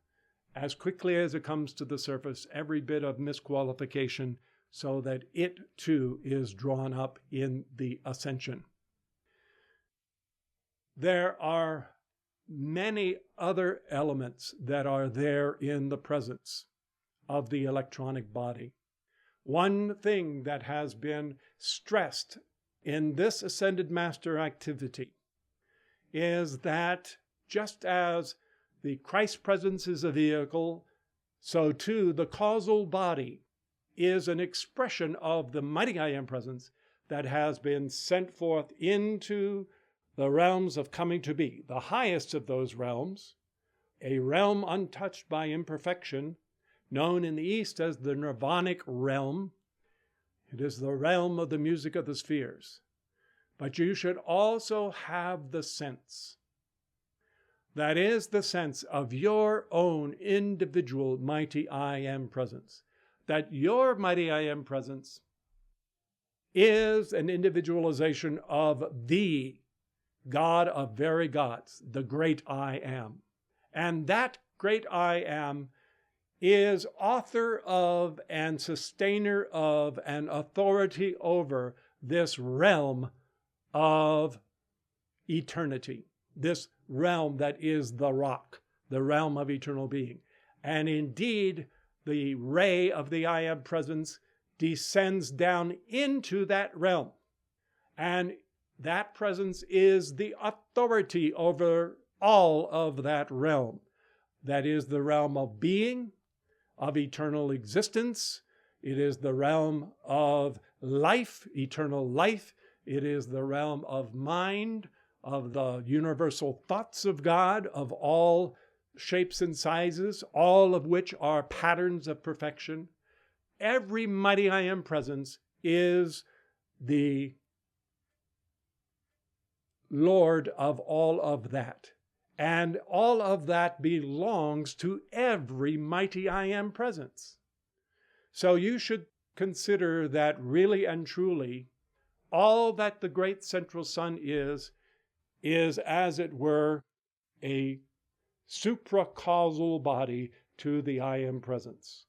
as quickly as it comes to the surface, every bit of misqualification, so that it too is drawn up in the ascension. There are many other elements that are there in the presence of the electronic body. One thing that has been stressed in this Ascended Master activity is that just as the Christ presence is a vehicle, so too the causal body is an expression of the mighty I Am presence that has been sent forth into the realms of coming to be, the highest of those realms, a realm untouched by imperfection, known in the East as the nirvanic realm. It is the realm of the music of the spheres. But you should also have the sense. That is the sense of your own individual mighty I Am presence. That your mighty I Am presence is an individualization of the God of very gods, the great I Am. And that great I Am is author of and sustainer of and authority over this realm of eternity, this realm that is the rock, the realm of eternal being. And indeed, the ray of the I Am Presence descends down into that realm. And that presence is the authority over all of that realm. That is the realm of being, of eternal existence. It is the realm of life, eternal life. It is the realm of mind, of the universal thoughts of God, of all shapes and sizes, all of which are patterns of perfection. Every mighty I Am Presence is the Lord of all of that. And all of that belongs to every mighty I Am Presence. So you should consider that really and truly all that the great central sun is as it were a supracausal body to the I Am Presence.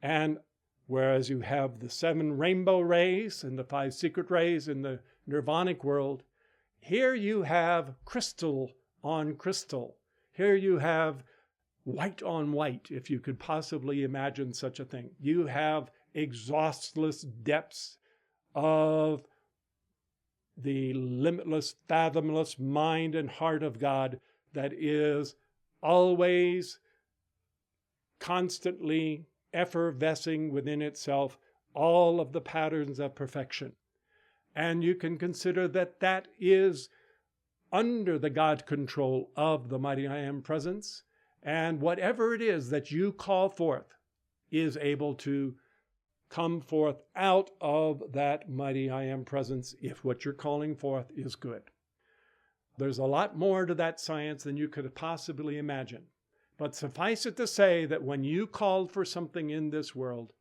And whereas you have the 7 rainbow rays and the 5 secret rays in the nirvanic world, here you have crystal on crystal. Here you have white on white, if you could possibly imagine such a thing. You have exhaustless depths of the limitless, fathomless mind and heart of God that is always, constantly effervescing within itself all of the patterns of perfection. And you can consider that that is under the God control of the mighty I Am Presence. And whatever it is that you call forth is able to come forth out of that mighty I Am Presence if what you're calling forth is good. There's a lot more to that science than you could possibly imagine. But suffice it to say that when you called for something in this world,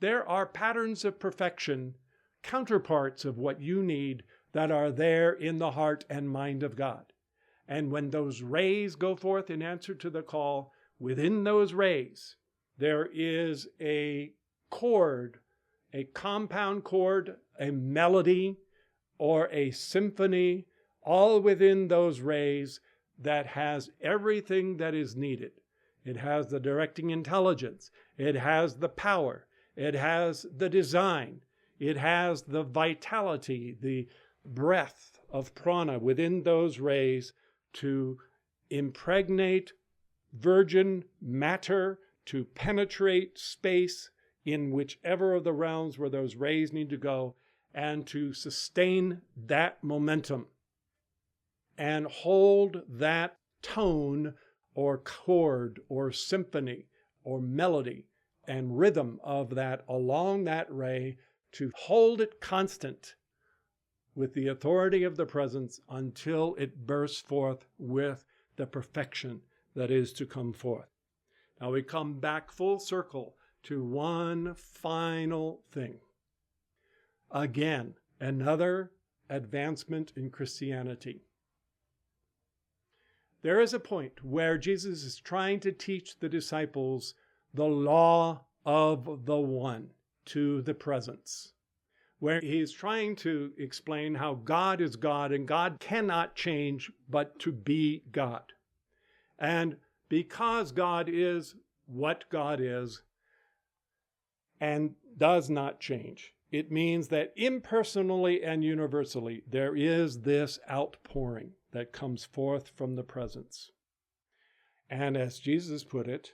there are patterns of perfection, counterparts of what you need, that are there in the heart and mind of God. And when those rays go forth in answer to the call, within those rays, there is a chord, a compound chord, a melody, or a symphony, all within those rays that has everything that is needed. It has the directing intelligence. It has the power. It has the design. It has the vitality, the breath of prana within those rays to impregnate virgin matter, to penetrate space in whichever of the realms where those rays need to go, and to sustain that momentum and hold that tone or chord or symphony or melody and rhythm of that along that ray, to hold it constant with the authority of the presence until it bursts forth with the perfection that is to come forth. Now we come back full circle to one final thing. Again, another advancement in Christianity. There is a point where Jesus is trying to teach the disciples the law of the one to the presence, where he's trying to explain how God is God and God cannot change but to be God. And because God is what God is and does not change, it means that impersonally and universally there is this outpouring that comes forth from the presence. And as Jesus put it,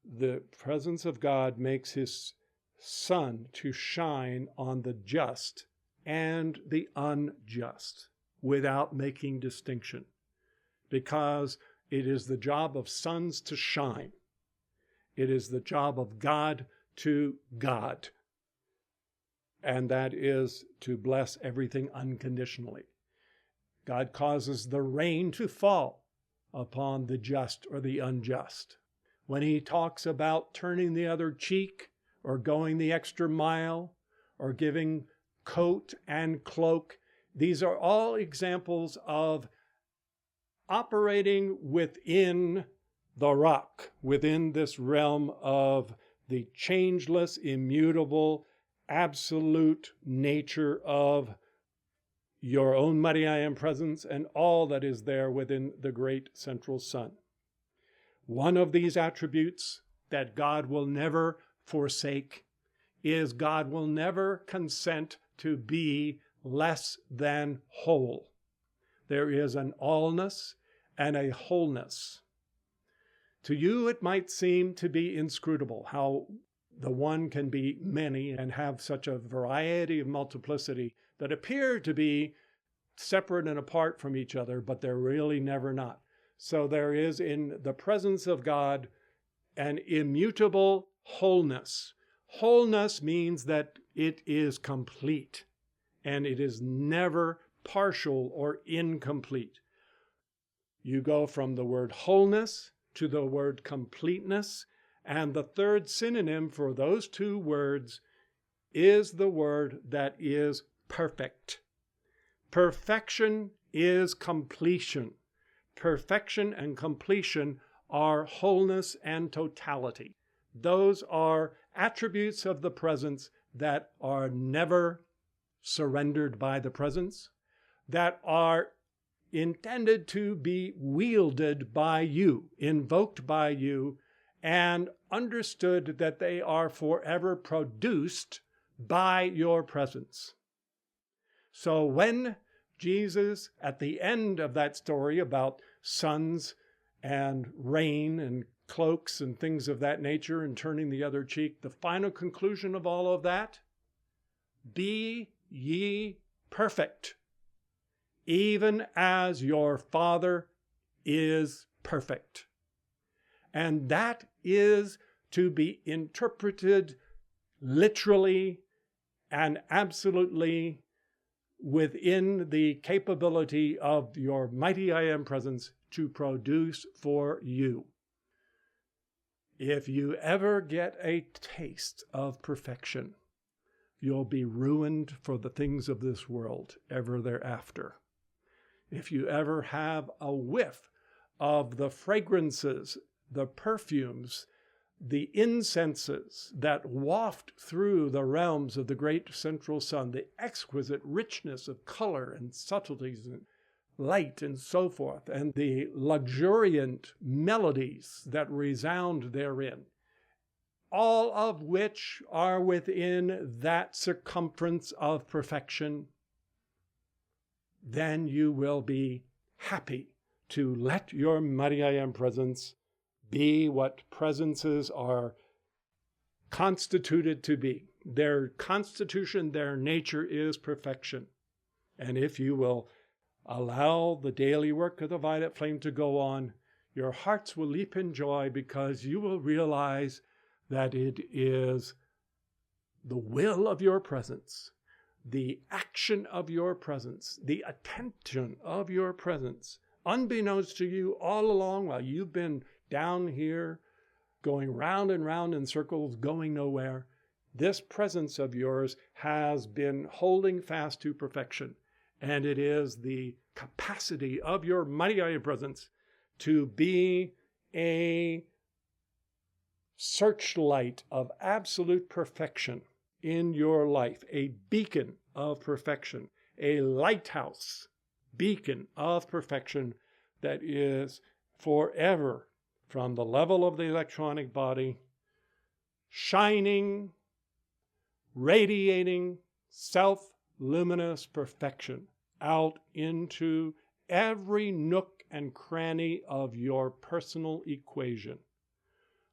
the presence of God makes his sun to shine on the just and the unjust without making distinction, because it is the job of suns to shine. It is the job of God to God, and that is to bless everything unconditionally. God causes the rain to fall upon the just or the unjust. When he talks about turning the other cheek, or going the extra mile, or giving coat and cloak, these are all examples of operating within the rock within this realm of the changeless, immutable, absolute nature of your own mighty I Am presence and all that is there within the great central sun. One of these attributes that God will never forsake is God will never consent to be less than whole. There is an allness and a wholeness. To you, it might seem to be inscrutable how the one can be many and have such a variety of multiplicity that appear to be separate and apart from each other, but they're really never not. So there is in the presence of God an immutable wholeness. Wholeness means that it is complete, and it is never partial or incomplete. You go from the word wholeness to the word completeness, and the third synonym for those two words is the word that is perfect. Perfection is completion. Perfection and completion are wholeness and totality. Those are attributes of the presence that are never surrendered by the presence, that are intended to be wielded by you, invoked by you, and understood that they are forever produced by your presence. So when Jesus, at the end of that story about suns and rain and cloaks and things of that nature and turning the other cheek, the final conclusion of all of that, be ye perfect, even as your Father is perfect. And that is to be interpreted literally and absolutely within the capability of your mighty I Am presence to produce for you. If you ever get a taste of perfection, you'll be ruined for the things of this world ever thereafter. If you ever have a whiff of the fragrances, the perfumes, the incenses that waft through the realms of the great central sun, the exquisite richness of color and subtleties and light and so forth, and the luxuriant melodies that resound therein, all of which are within that circumference of perfection, then you will be happy to let your mighty I Am presence be what presences are constituted to be. Their constitution, their nature is perfection. And if you will allow the daily work of the violet flame to go on, your hearts will leap in joy because you will realize that it is the will of your presence, the action of your presence, the attention of your presence, unbeknownst to you all along while you've been down here, going round and round in circles, going nowhere. This presence of yours has been holding fast to perfection. And it is the capacity of your mighty I Am presence to be a searchlight of absolute perfection in your life, a beacon of perfection, a lighthouse beacon of perfection that is forever from the level of the electronic body, shining, radiating, self-luminous perfection out into every nook and cranny of your personal equation.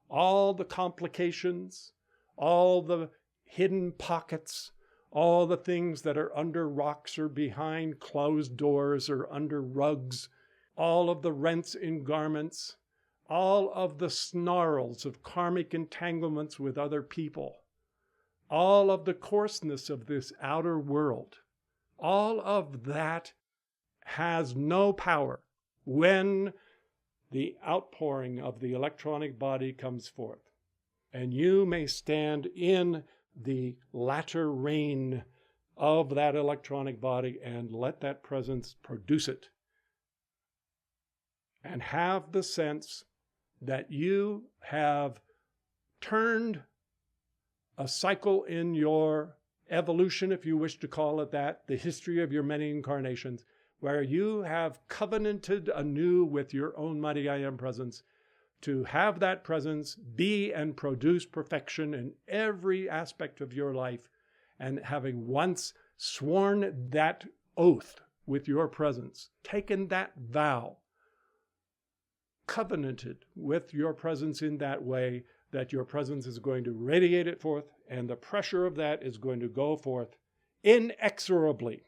All the complications, all the hidden pockets, all the things that are under rocks or behind closed doors or under rugs, all of the rents in garments, all of the snarls of karmic entanglements with other people, all of the coarseness of this outer world, all of that has no power when the outpouring of the electronic body comes forth. And you may stand in the latter rain of that electronic body and let that presence produce it. And have the sense that you have turned a cycle in your evolution, if you wish to call it that, the history of your many incarnations, where you have covenanted anew with your own mighty I Am presence to have that presence be and produce perfection in every aspect of your life. And having once sworn that oath with your presence, taken that vow, covenanted with your presence in that way, that your presence is going to radiate it forth, and the pressure of that is going to go forth inexorably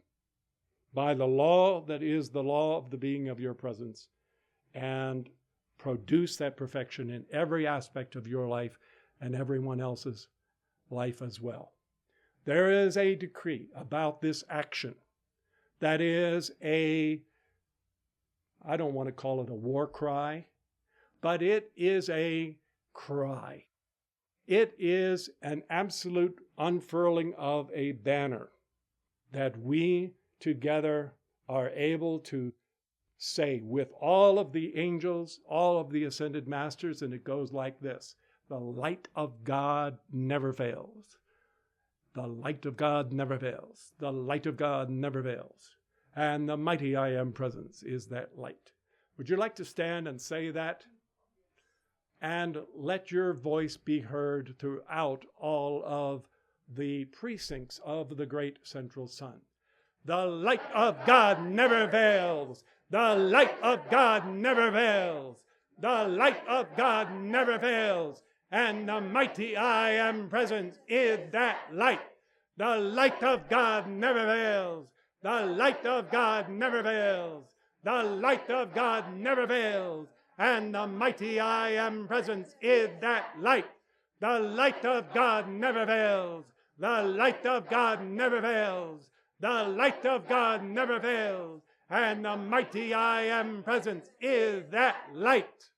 by the law that is the law of the being of your presence, and produce that perfection in every aspect of your life and everyone else's life as well. There is a decree about this action that is I don't want to call it a war cry, but it is a cry. It is an absolute unfurling of a banner that we together are able to say with all of the angels, all of the ascended masters, and it goes like this: the light of God never fails. The light of God never fails. The light of God never fails. And the mighty I Am presence is that light. Would you like to stand and say that? And let your voice be heard throughout all of the precincts of the great central sun. The light of God never fails. The light of God never fails. The light of God never fails. And the mighty I Am presence is that light. The light of God never fails. The light of God never fails. The light of God never fails. And the mighty I Am presence is that light. The light of God never fails. The light of God never fails. The light of God never fails. And the mighty I Am presence is that light.